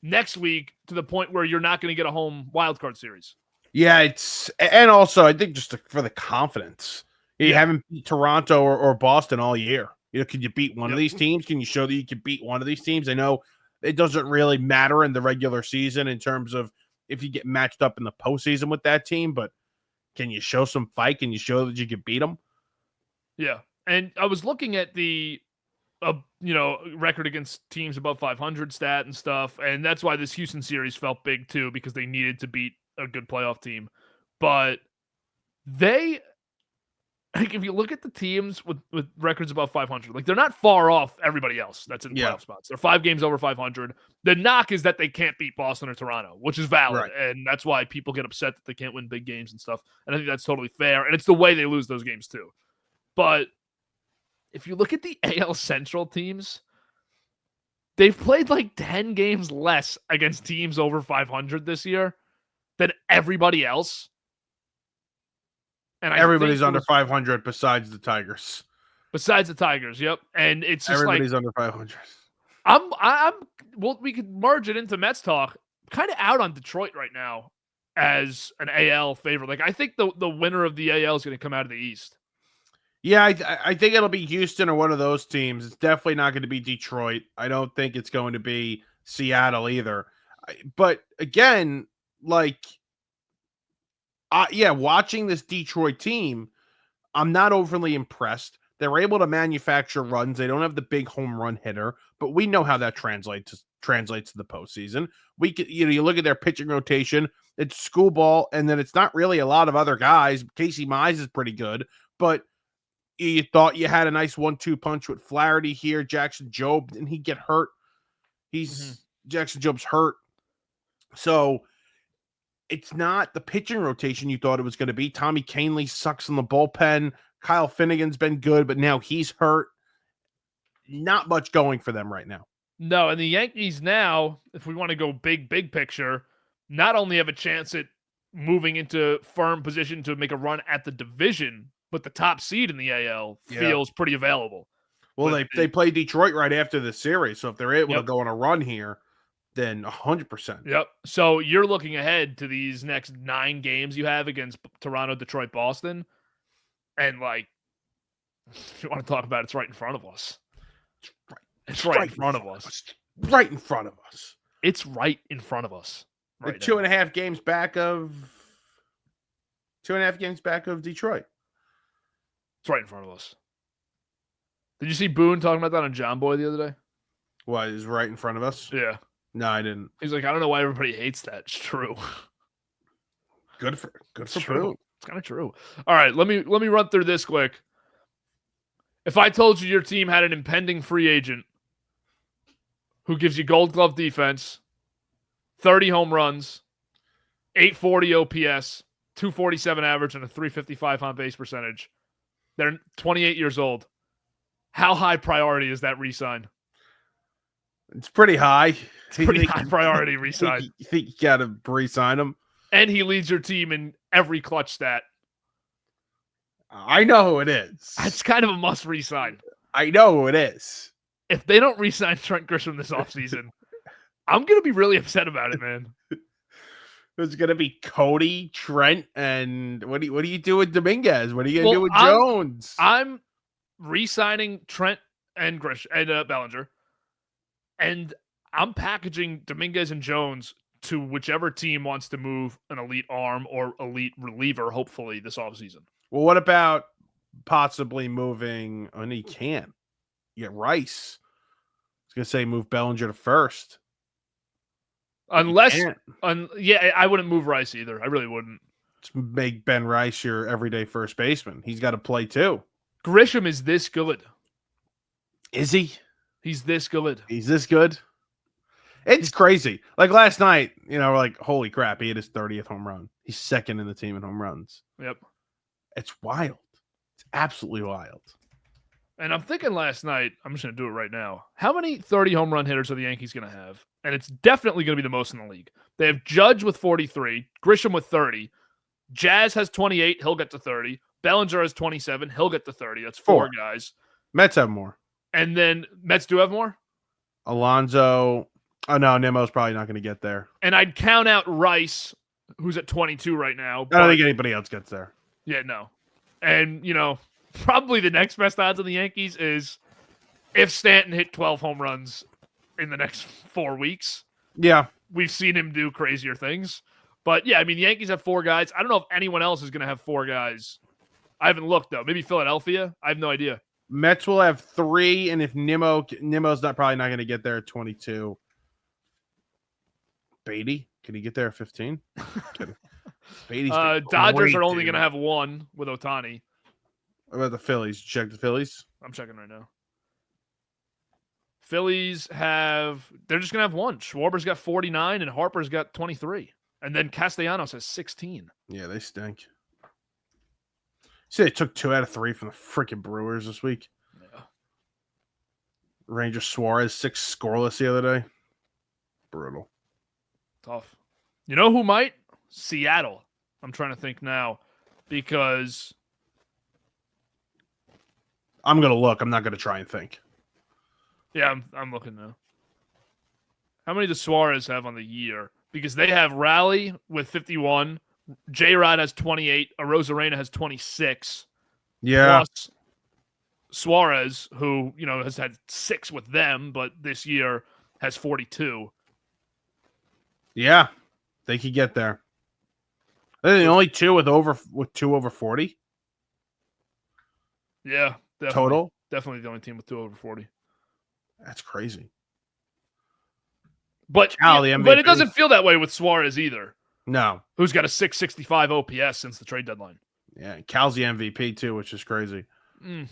next week to the point where you're not going to get a home wild card series. Yeah, and also I think just for the confidence. You haven't beat Toronto or Boston all year. Can you beat one of these teams? Can you show that you can beat one of these teams? I know it doesn't really matter in the regular season in terms of if you get matched up in the postseason with that team, but can you show some fight? Can you show that you can beat them? Yeah, and I was looking at the, record against teams above 500 stat and stuff, and that's why this Houston series felt big too, because they needed to beat a good playoff team. But if you look at the teams with records above 500, they're not far off everybody else that's in playoff spots. They're 5 games over 500. The knock is that they can't beat Boston or Toronto, which is valid, and that's why people get upset that they can't win big games and stuff. And I think that's totally fair, and it's the way they lose those games too. But if you look at the AL Central teams, they've played 10 games less against teams over 500 this year than everybody else. And everybody's under 500 besides the Tigers. Besides the Tigers, yep. And it's just everybody's under 500. Well, we could merge it into Mets talk. Kind of out on Detroit right now as an AL favorite. I think the winner of the AL is going to come out of the East. Yeah, I think it'll be Houston or one of those teams. It's definitely not going to be Detroit. I don't think it's going to be Seattle either. But again, watching this Detroit team, I'm not overly impressed. They're able to manufacture runs. They don't have the big home run hitter, but we know how that translates to the postseason. You look at their pitching rotation, it's schoolball, and then it's not really a lot of other guys. Casey Mize is pretty good, but you thought you had a nice 1-2 punch with Flaherty here. Jackson Jobe, didn't he get hurt? Jackson Jobe's hurt. So it's not the pitching rotation you thought it was going to be. Tommy Kahnle sucks in the bullpen. Kyle Finnegan's been good, but now he's hurt. Not much going for them right now. No, and the Yankees now, if we want to go big picture, not only have a chance at moving into firm position to make a run at the division, but the top seed in the AL feels pretty available. Well, they play Detroit right after the series, so if they're able to go on a run here, then 100%. Yep. So you're looking ahead to these next 9 games you have against Toronto, Detroit, Boston, and if you want to talk about it, it's right in front of us. It's right in front of us. Right in front of us. It's right in front of us. Right, 2.5 games back of 2.5 games back of Detroit. It's right in front of us. Did you see Boone talking about that on John Boy the other day? What, is right in front of us? Yeah. No, I didn't. He's like, I don't know why everybody hates that. It's true. Good for Boone. It's kind of true. All right, let me run through this quick. If I told you your team had an impending free agent who gives you Gold Glove defense, 30 home runs, 840 OPS, 247 average, and a 355 on base percentage, they're 28 years old, how high priority is that re-sign? It's pretty high. It's pretty high priority re-sign. You think you got to re-sign him? And he leads your team in every clutch stat. I know who it is. That's kind of a must re-sign. I know who it is. If they don't re-sign Trent Grisham this offseason, I'm going to be really upset about it, man. It's going to be Cody, Trent, and what do you do with Dominguez? What are you going to do with Jones? I'm re-signing Trent and Bellinger, and I'm packaging Dominguez and Jones to whichever team wants to move an elite arm or elite reliever, hopefully, this offseason. Well, what about possibly moving? Oh, no, you can't. You get Rice. I was going to say move Bellinger to first. Unless, I wouldn't move Rice either. I really wouldn't. Just make Ben Rice your everyday first baseman. He's got to play too. Grisham is this good. Is he? He's this good. He's this good? It's crazy. Like last night, we're like, holy crap, he hit his 30th home run. He's second in the team in home runs. Yep. It's wild. It's absolutely wild. And I'm thinking last night, I'm just going to do it right now. How many 30 home run hitters are the Yankees going to have? And it's definitely going to be the most in the league. They have Judge with 43, Grisham with 30, Jazz has 28, he'll get to 30. Bellinger has 27, he'll get to 30. That's four guys. Mets have more. And then Mets do have more? Alonso. Oh, no, Nimmo's probably not going to get there. And I'd count out Rice, who's at 22 right now. I don't think anybody else gets there. Yeah, no. And, probably the next best odds on the Yankees is if Stanton hit 12 home runs in the next 4 weeks. Yeah. We've seen him do crazier things. But, yeah, I mean, the Yankees have 4 guys. I don't know if anyone else is going to have 4 guys. I haven't looked, though. Maybe Philadelphia? I have no idea. Mets will have 3, and if Nimmo's probably not going to get there at 22. Beatty, can he get there at 15? Dodgers are only going to have 1 with Ohtani. What about the Phillies? Check the Phillies. I'm checking right now. Phillies they're just going to have 1. Schwarber's got 49 and Harper's got 23. And then Castellanos has 16. Yeah, they stink. See, they took 2 out of 3 from the freaking Brewers this week. Yeah. Ranger Suarez 6 scoreless the other day. Brutal. Tough. You know who might? Seattle. I'm trying to think now because I'm going to look. I'm not going to try and think. Yeah, I'm looking now. How many does Suarez have on the year? Because they have Raleigh with 51. J-Rod has 28. Arozarena has 26. Yeah. Plus Suarez, who, has had 6 with them, but this year has 42. Yeah. They could get there. They're the only 2 with 2 over 40. Yeah. Definitely, total. Definitely the only team with 2 over 40. That's crazy. But it doesn't feel that way with Suarez either. No. Who's got a 665 OPS since the trade deadline. Yeah, Cal's the MVP too, which is crazy. Mm.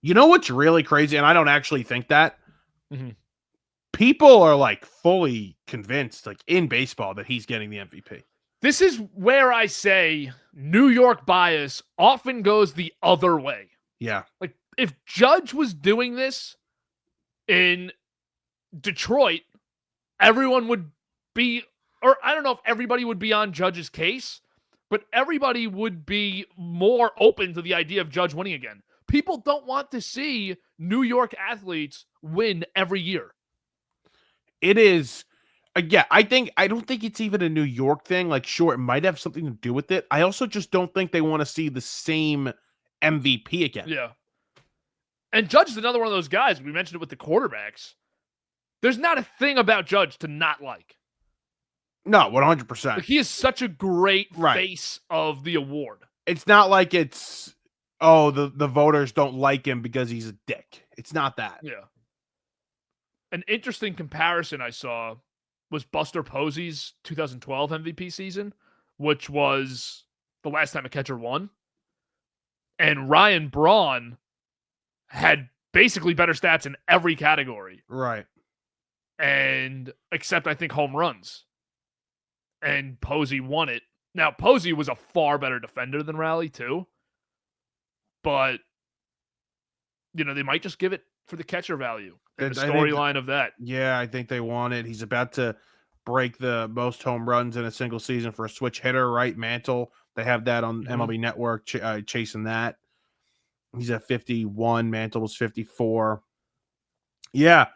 You know what's really crazy, and I don't actually think that? Mm-hmm. People are like fully convinced, like in baseball, that he's getting the MVP. This is where I say New York bias often goes the other way. Yeah. Like, if Judge was doing this in Detroit, everyone would be, or I don't know if everybody would be on Judge's case, but everybody would be more open to the idea of Judge winning again. People don't want to see New York athletes win every year. It is. Yeah, I don't think it's even a New York thing. Like, sure, it might have something to do with it. I also just don't think they want to see the same MVP again. Yeah. And Judge is another one of those guys. We mentioned it with the quarterbacks. There's not a thing about Judge to not like. No, 100%. Like, he is such a great face of the award. It's not like it's, the voters don't like him because he's a dick. It's not that. Yeah. An interesting comparison I saw was Buster Posey's 2012 MVP season, which was the last time a catcher won. And Ryan Braun had basically better stats in every category. Right. And except, I think, home runs. And Posey won it. Now, Posey was a far better defender than Raleigh, too. But, they might just give it for the catcher value. And the storyline of that. Yeah, I think they want it. He's about to break the most home runs in a single season for a switch hitter, right? Mantle. They have that on MLB Network, chasing that. He's at 51. Mantle was 54. Yeah.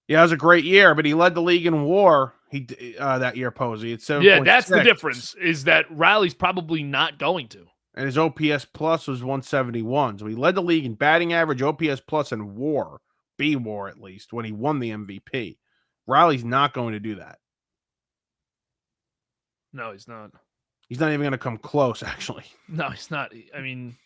Yeah, it was a great year, but he led the league in WAR. That year, Posey. It's 7.6. Yeah, that's the difference, is that Riley's probably not going to. And his OPS plus was 171. So he led the league in batting average, OPS plus, and WAR. B-WAR, at least, when he won the MVP. Riley's not going to do that. No, he's not. He's not even going to come close, actually. No, he's not. I mean,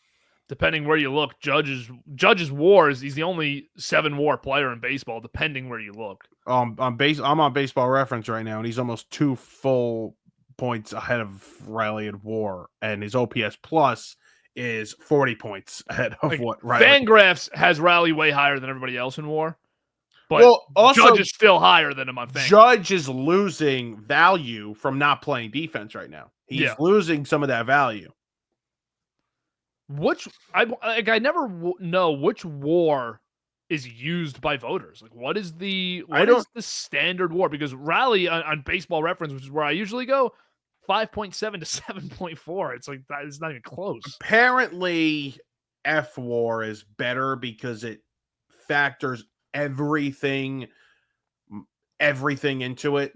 depending where you look, Judge's WAR he's the only 7 WAR player in baseball, depending where you look. I'm on Baseball Reference right now, and he's almost 2 full points ahead of Riley at WAR, and his OPS plus is 40 points ahead of what Riley. Fangraphs has Riley way higher than everybody else in WAR. But also, Judge is still higher than him on FanGraphs. Judge is losing value from not playing defense right now. He's losing some of that value. I never know which WAR is used by voters. Like, what is the standard WAR? Because Rally on Baseball Reference, which is where I usually go, 5.7 to 7.4. It's like it's not even close. Apparently, FWAR is better because it factors everything into it.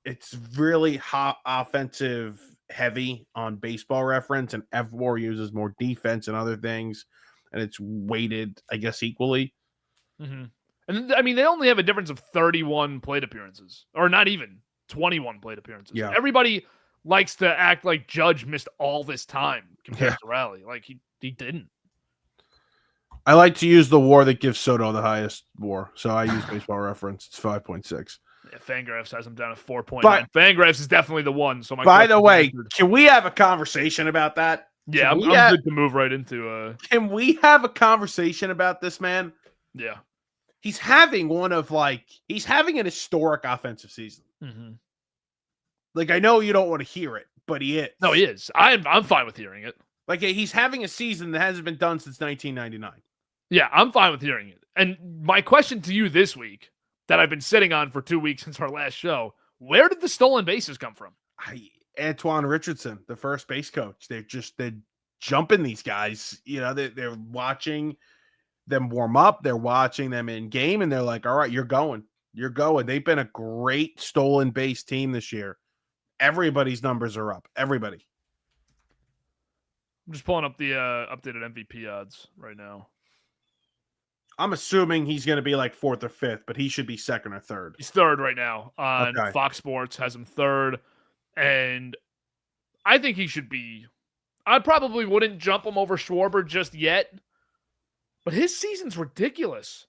It's really offensive heavy on Baseball Reference, and FWAR uses more defense and other things, and it's weighted, I guess, equally. Mm-hmm. And I mean, they only have a difference of 31 plate appearances, or not even 21 plate appearances. Yeah. Everybody likes to act like Judge missed all this time compared to Rally. Like he didn't. I like to use the WAR that gives Soto the highest WAR, so I use Baseball Reference. It's 5.6. Yeah, FanGraphs has him down at 4.9. FanGraphs is definitely the one. So by the way, can we have a conversation about that? Yeah, I'm good to move right into. Can we have a conversation about this man? Yeah, he's having an historic offensive season. Mm-hmm. Like, I know you don't want to hear it, but he is. No, he is. I'm fine with hearing it. Like, he's having a season that hasn't been done since 1999. Yeah, I'm fine with hearing it. And my question to you this week, that I've been sitting on for 2 weeks since our last show, where did the stolen bases come from? Antoine Richardson, the first base coach. They're jumping these guys. You know, they're watching them warm up. They're watching them in game, and they're like, all right, you're going. You're going. They've been a great stolen base team this year. Everybody's numbers are up. Everybody. I'm just pulling up the updated MVP odds right now. I'm assuming he's going to be like 4th or 5th, but he should be 2nd or 3rd. He's 3rd right now on Fox Sports, has him 3rd. And I think he should be. I probably wouldn't jump him over Schwarber just yet, but his season's ridiculous.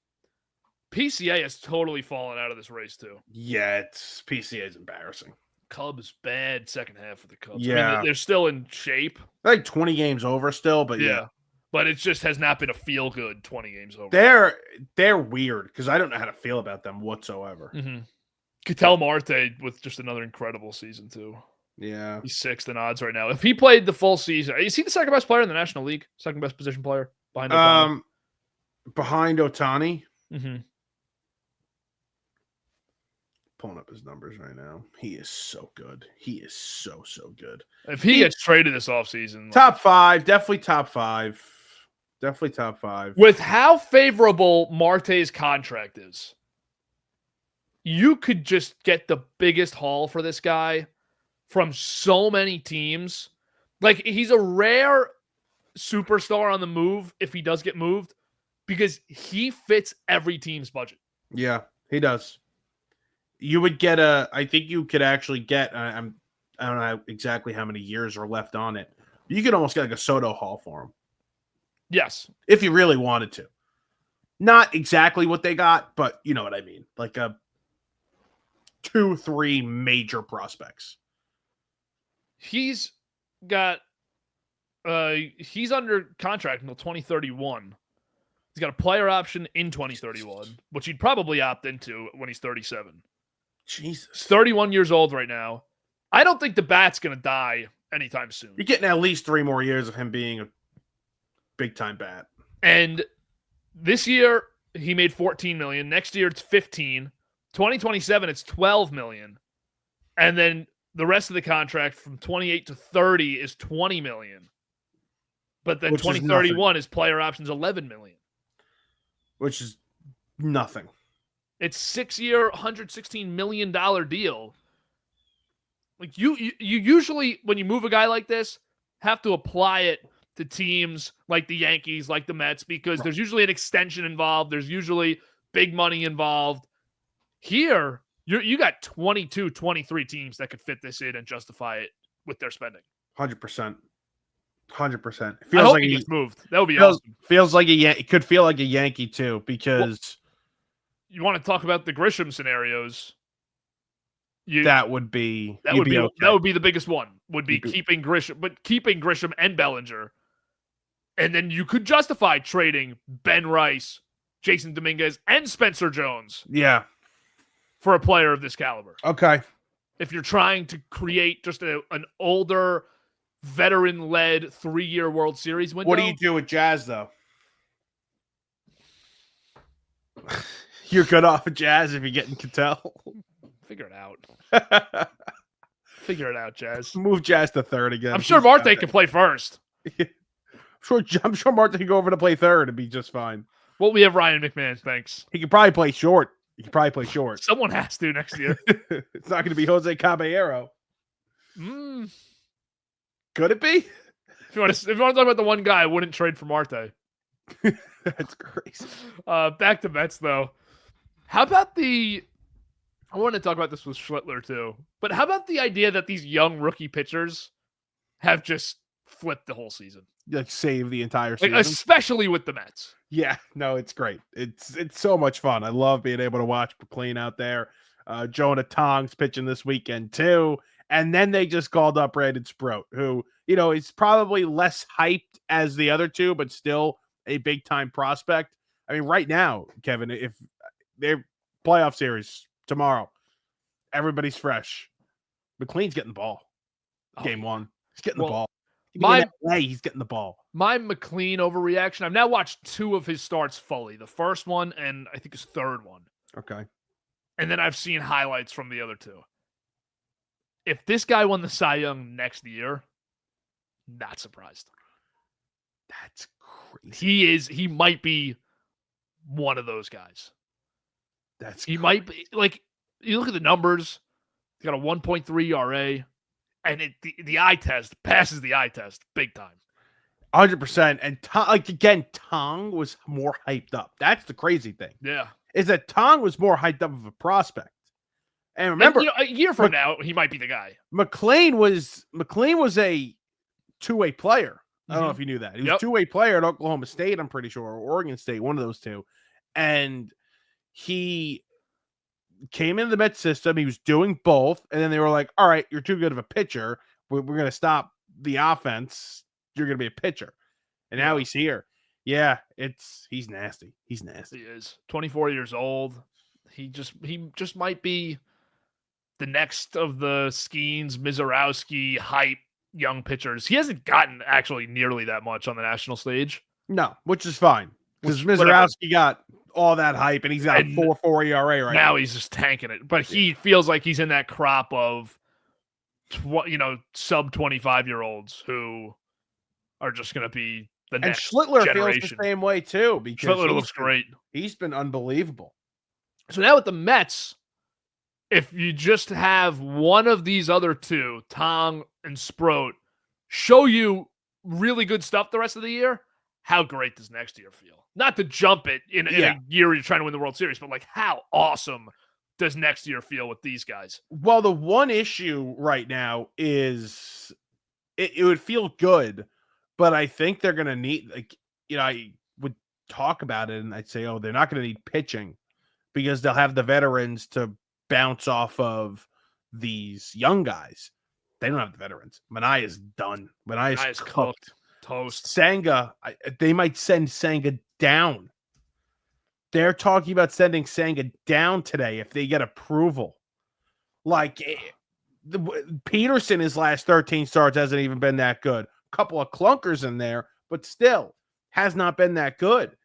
PCA has totally fallen out of this race too. Yeah, PCA is embarrassing. Cubs bad second half for the Cubs. Yeah, I mean, they're still in shape. They're like 20 games over still, but yeah. But it just has not been a feel good 20 games over. They're weird because I don't know how to feel about them whatsoever. Mm-hmm. Ketel Marte with just another incredible season too. Yeah, he's 6th in odds right now. If he played the full season, is he the second best player in the National League? Second best position player behind Ohtani? Behind Ohtani. Mm-hmm. Pulling up his numbers right now. He is so good. He is so good. If he gets traded this offseason, top 5, definitely top 5. Definitely top 5. With how favorable Marte's contract is, you could just get the biggest haul for this guy from so many teams. Like, he's a rare superstar on the move if he does get moved because he fits every team's budget. Yeah, he does. You would get I think you could actually get, I don't know exactly how many years are left on it. You could almost get like a Soto haul for him. Yes. If you really wanted to. Not exactly what they got, but you know what I mean. Like 2-3 major prospects. He's got, he's under contract until 2031. He's got a player option in 2031, which he'd probably opt into when he's 37. Jesus. He's 31 years old right now. I don't think the bat's going to die anytime soon. You're getting at least 3 more years of him being a big-time bat. And this year, he made $14 million. Next year, it's $15. 2027, it's $12 million. And then the rest of the contract from 28 to 30 is $20 million. But then 2031 is player options $11 million. Which is nothing. It's 6-year, $116 million deal. Like you usually, when you move a guy like this, have to apply it to teams like the Yankees, like the Mets, because there's usually an extension involved. There's usually big money involved. Here, you got 22, 23 teams that could fit this in and justify it with their spending. 100%. 100%. I hope he gets moved. That would be awesome. Feels like it could feel like a Yankee too, because you want to talk about the Grisham scenarios. That would be the biggest one. Would be keeping Grisham and Bellinger. And then you could justify trading Ben Rice Jason Dominguez and Spencer Jones Yeah. for a player of this caliber. Okay. If you're trying to create just an older, veteran-led 3-year World Series window. What do you do with Jazz, though? You're good off of Jazz if you're getting Cattell. Figure it out. Figure it out, Jazz. Move Jazz to third again. I'm sure Marte can play first. I'm sure Marte can go over to play third and be just fine. Well, we have Ryan McMahon, thanks. He could probably play short. Someone has to next year. It's not going to be Jose Caballero. Could it be? If you want to talk about the one guy I wouldn't trade for Marte. That's crazy. Back to Mets, though. How about I want to talk about this with Schlittler, too. But how about the idea that these young rookie pitchers have just flipped the whole season? Like, save the entire season. Especially with the Mets. Yeah, no, it's great. It's so much fun. I love being able to watch McLean out there. Jonah Tong's pitching this weekend, too. And then they just called up Brandon Sproat, who, is probably less hyped as the other two, but still a big-time prospect. I mean, right now, Kevin, if they're playoff series tomorrow, everybody's fresh. McLean's getting the ball. Game one. He's getting the ball. He's getting the ball. My McLean overreaction, I've now watched 2 of his starts fully. The first one and I think his third one. Okay. And then I've seen highlights from the other 2. If this guy won the Cy Young next year, not surprised. That's crazy. He might be one of those guys. Might be, like, you look at the numbers, he's got a 1.3 ERA, and the eye test passes the eye test big time. 100%. And Tong was more hyped up. That's the crazy thing. Yeah. Is that Tong was more hyped up of a prospect. And remember, a year from now, he might be the guy. McLean was a two-way player. I don't know if you knew that. He was a two-way player at Oklahoma State, I'm pretty sure, or Oregon State, one of those two. And he came into the Mets system. He was doing both. And then they were like, all right, you're too good of a pitcher. We're going to stop the offense. You're going to be a pitcher. And now he's here. Yeah, he's nasty. He's nasty. He is 24 years old. He just might be the next of the Skeens, Mizorowski hype young pitchers. He hasn't gotten actually nearly that much on the national stage. No, which is fine. Because Mizorowski got all that hype and he's got a 4.4 ERA right now. Now he's just tanking it. But he feels like he's in that crop of sub 25-year-olds who are just going to be the next Schlittler generation. Feels the same way too. Because Schlittler looks great. He's been unbelievable. So now with the Mets, if you just have one of these other 2, Tong and Sproat, show you really good stuff the rest of the year, how great does next year feel? Not to jump it in a year you're trying to win the World Series, but like how awesome does next year feel with these guys? Well, the one issue right now is it would feel good, but I think they're going to need, I would talk about it and I'd say, they're not going to need pitching because they'll have the veterans to bounce off of these young guys. They don't have the veterans. Manaea's done. Manaea's cooked. Toast. Senga, they might send Senga down. They're talking about sending Senga down today if they get approval. Like, Peterson, his last 13 starts hasn't even been that good. A couple of clunkers in there, but still has not been that good.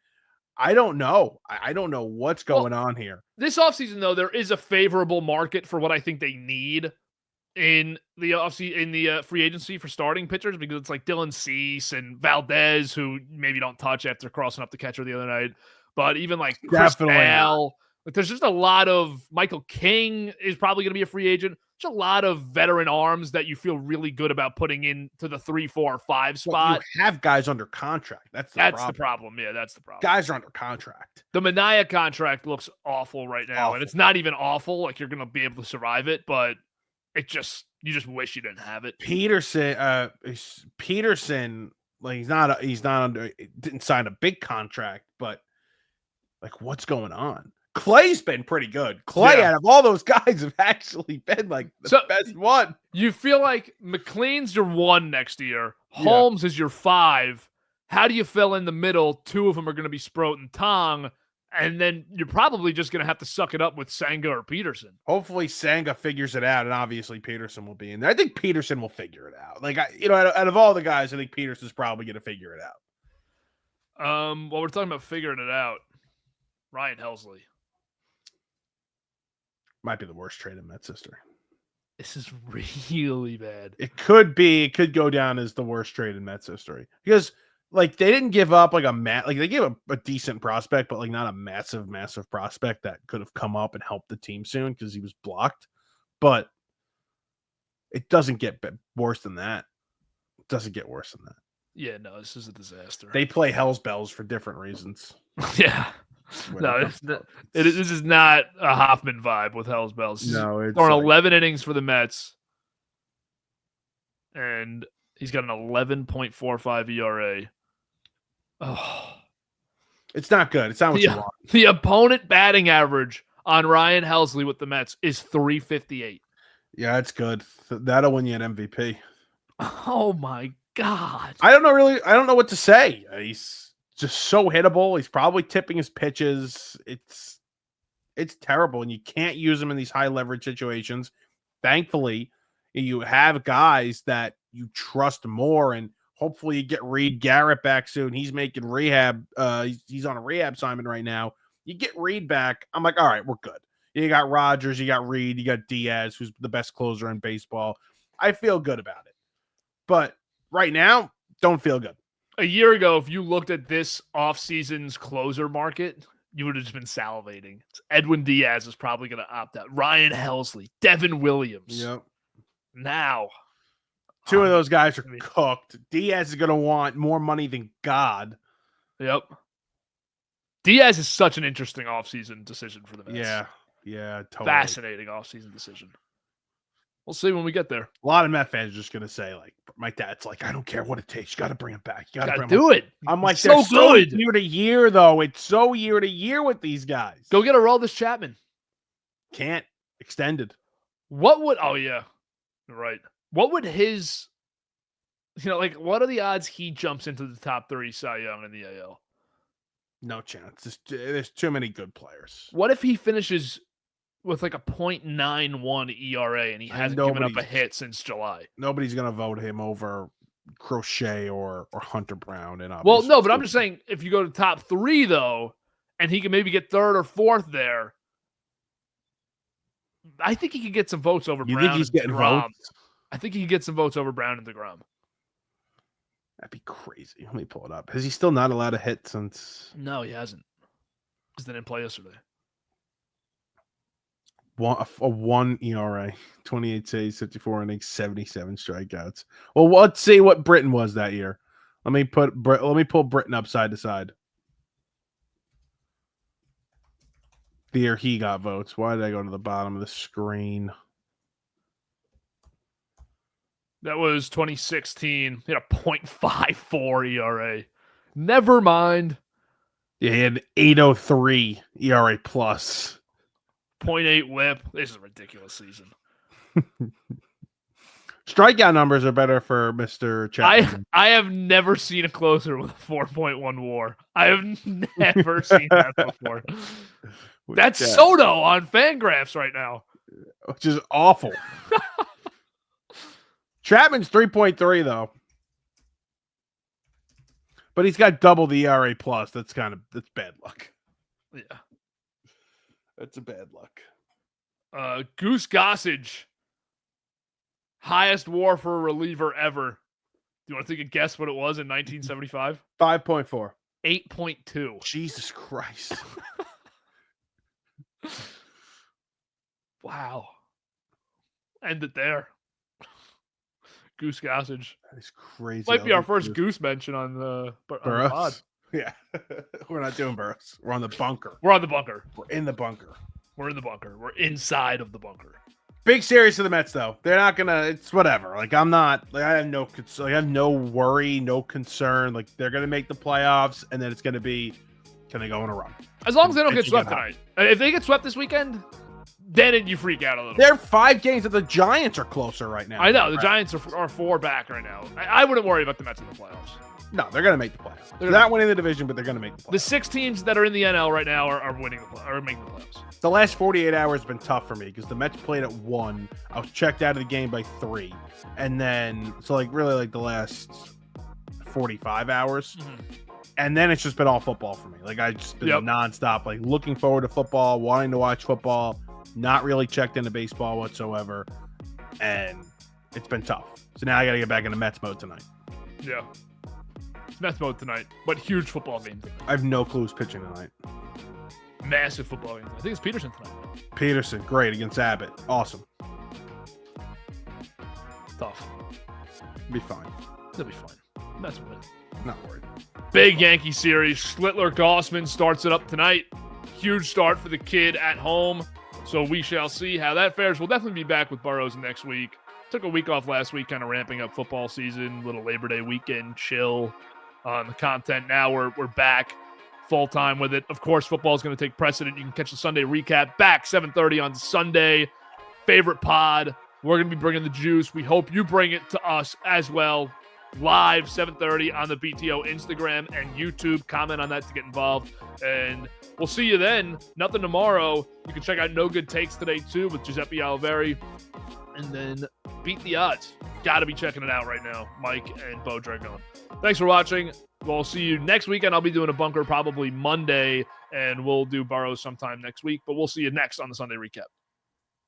I don't know. I don't know what's going on here. This offseason, though, there is a favorable market for what I think they need in the free agency for starting pitchers, because it's like Dylan Cease and Valdez, who maybe don't touch after crossing up the catcher the other night. But even like Chris Bell, there's just a lot of Michael King is probably going to be a free agent. There's a lot of veteran arms that you feel really good about putting into the 3, 4, 5 spot. Well, you have guys under contract. That's the problem. Yeah, that's the problem. Guys are under contract. The Manaea contract looks awful right now, and it's not even awful. Like you're going to be able to survive it, but you just wish you didn't have it. Peterson, like he's not under. Didn't sign a big contract, but like what's going on? Clay's been pretty good. Clay, out of all those guys, have actually been like the best one. You feel like McLean's your 1 next year. Holmes is your 5. How do you fill in the middle? 2 of them are going to be Sproat and Tong. And then you're probably just going to have to suck it up with Senga or Peterson. Hopefully Senga figures it out, and obviously Peterson will be in there. I think Peterson will figure it out. Like, out of all the guys, I think Peterson's probably going to figure it out. Well, we're talking about figuring it out. Ryan Helsley. Might be the worst trade in Mets history. This is really bad. It could be. It could go down as the worst trade in Mets history. Because, like, they didn't give up, like, they gave a decent prospect, but, like, not a massive prospect that could have come up and helped the team soon because he was blocked. But it doesn't get worse than that. It doesn't get worse than that. Yeah, no, this is a disaster. They play Hell's Bells for different reasons. Yeah. No, this is not a Hoffman vibe with Hell's Bells. No, it's throwing 11 innings for the Mets, and he's got an 11.45 ERA. Oh, it's not good. It's not what you want. The opponent batting average on Ryan Helsley with the Mets is 358. Yeah, it's good. That'll win you an MVP. Oh my God! I don't know what to say. He's just so hittable. He's probably tipping his pitches. It's terrible, and you can't use him in these high leverage situations. Thankfully, you have guys that you trust more, and hopefully you get Reed Garrett back soon. He's making rehab. He's on a rehab assignment right now. You get Reed back, I'm like, all right, we're good. You got Rogers, you got Reed, you got Diaz, who's the best closer in baseball. I feel good about it. But right now, don't feel good. A year ago, if you looked at this offseason's closer market, you would have just been salivating. Edwin Diaz is probably going to opt out. Ryan Helsley, Devin Williams. Yep. Now, two of those guys are cooked. Diaz is going to want more money than God. Yep. Diaz is such an interesting offseason decision for the Mets. Yeah, totally. Fascinating offseason decision. We'll see when we get there. A lot of Met fans are just going to say, like, my dad's like, I don't care what it takes. You got to bring him back. You got to do it. I'm like, so good. Year to year, though. It's so year to year with these guys. Go get Aroldis Chapman. Can't. Extended. What would, oh, yeah. Right. What would his, what are the odds he jumps into the top 30 Cy Young in the AL? No chance. There's too many good players. What if he finishes with like a .91 ERA and he hasn't given up a hit since July? Nobody's going to vote him over Crochet or Hunter Brown. And well, no, but I'm just saying if you go to top 3, though, and he can maybe get 3rd or 4th there, I think he could get some votes over Brown. You think he's getting votes? I think he could get some votes over Brown and DeGrom. That'd be crazy. Let me pull it up. Has he still not allowed a hit since? No, he hasn't. Because they didn't play yesterday. A 1 ERA, 28 saves, 54 innings, 77 strikeouts. Well, let's see what Britton was that year. Let me pull Britton up side to side. The year he got votes. Why did I go to the bottom of the screen? That was 2016. He had a .54 ERA. Never mind. Yeah, he had an 803 ERA plus. 0.8 whip. This is a ridiculous season. Strikeout numbers are better for Mr. Chapman. I have never seen a closer with a 4.1 WAR. I have never seen that before. That's Soto on Fangraphs right now. Which is awful. Chapman's 3.3 though. But he's got double the ERA plus. That's bad luck. Yeah. That's a bad luck. Goose Gossage. Highest WAR for a reliever ever. Do you want to take a guess what it was in 1975? 5.4. 8.2. Jesus Christ. Wow. End it there. Goose Gossage. That is crazy. Might be our first Goose mention on the pod. Yeah. We're not doing Burroughs. We're on the bunker. We're on the bunker. We're in the bunker. We're in the bunker. We're inside of the bunker. Big series for the Mets, though. They're not gonna. It's whatever. Like I'm not. Like I have no worry, no concern. Like they're gonna make the playoffs, and then it's gonna be. Can they go on a run? As long as they don't get swept tonight. If they get swept this weekend, then you freak out a little. They're 5 games that the Giants are closer right now. I know. The Giants are 4 back right now. I wouldn't worry about the Mets in the playoffs. No, they're going to make the playoffs. They're not winning the division, but they're going to make the playoffs. The 6 teams that are in the NL right now are making the playoffs. The last 48 hours have been tough for me because the Mets played at 1. I was checked out of the game by 3. And then, so really the last 45 hours. Mm-hmm. And then it's just been all football for me. I just been nonstop, looking forward to football, wanting to watch football, not really checked into baseball whatsoever. And it's been tough. So now I got to get back into Mets mode tonight. Yeah. It's Mets mode tonight, but huge football game tonight. I have no clue who's pitching tonight. Massive football game. I think it's Peterson tonight. Peterson, great, against Abbott. Awesome. Tough. Be fine. They'll be fine. Mets win. Not worried. Big Yankee series. Schlittler-Gossman starts it up tonight. Huge start for the kid at home. So we shall see how that fares. We'll definitely be back with Burrows next week. Took a week off last week, kind of ramping up football season, little Labor Day weekend chill on the content. Now we're back full time with it. Of course, football is going to take precedent. You can catch the Sunday recap back 7:30 on Sunday. Favorite pod. We're going to be bringing the juice. We hope you bring it to us as well. Live 7:30 on the BTO Instagram and YouTube. Comment on that to get involved. And we'll see you then. Nothing tomorrow. You can check out No Good Takes today too with Giuseppe Oliveri. And then Beat the Odds. Got to be checking it out right now. Mike and Bo Dragon. Thanks for watching. We'll see you next weekend. I'll be doing a bunker probably Monday, and we'll do Burrows sometime next week. But we'll see you next on the Sunday recap.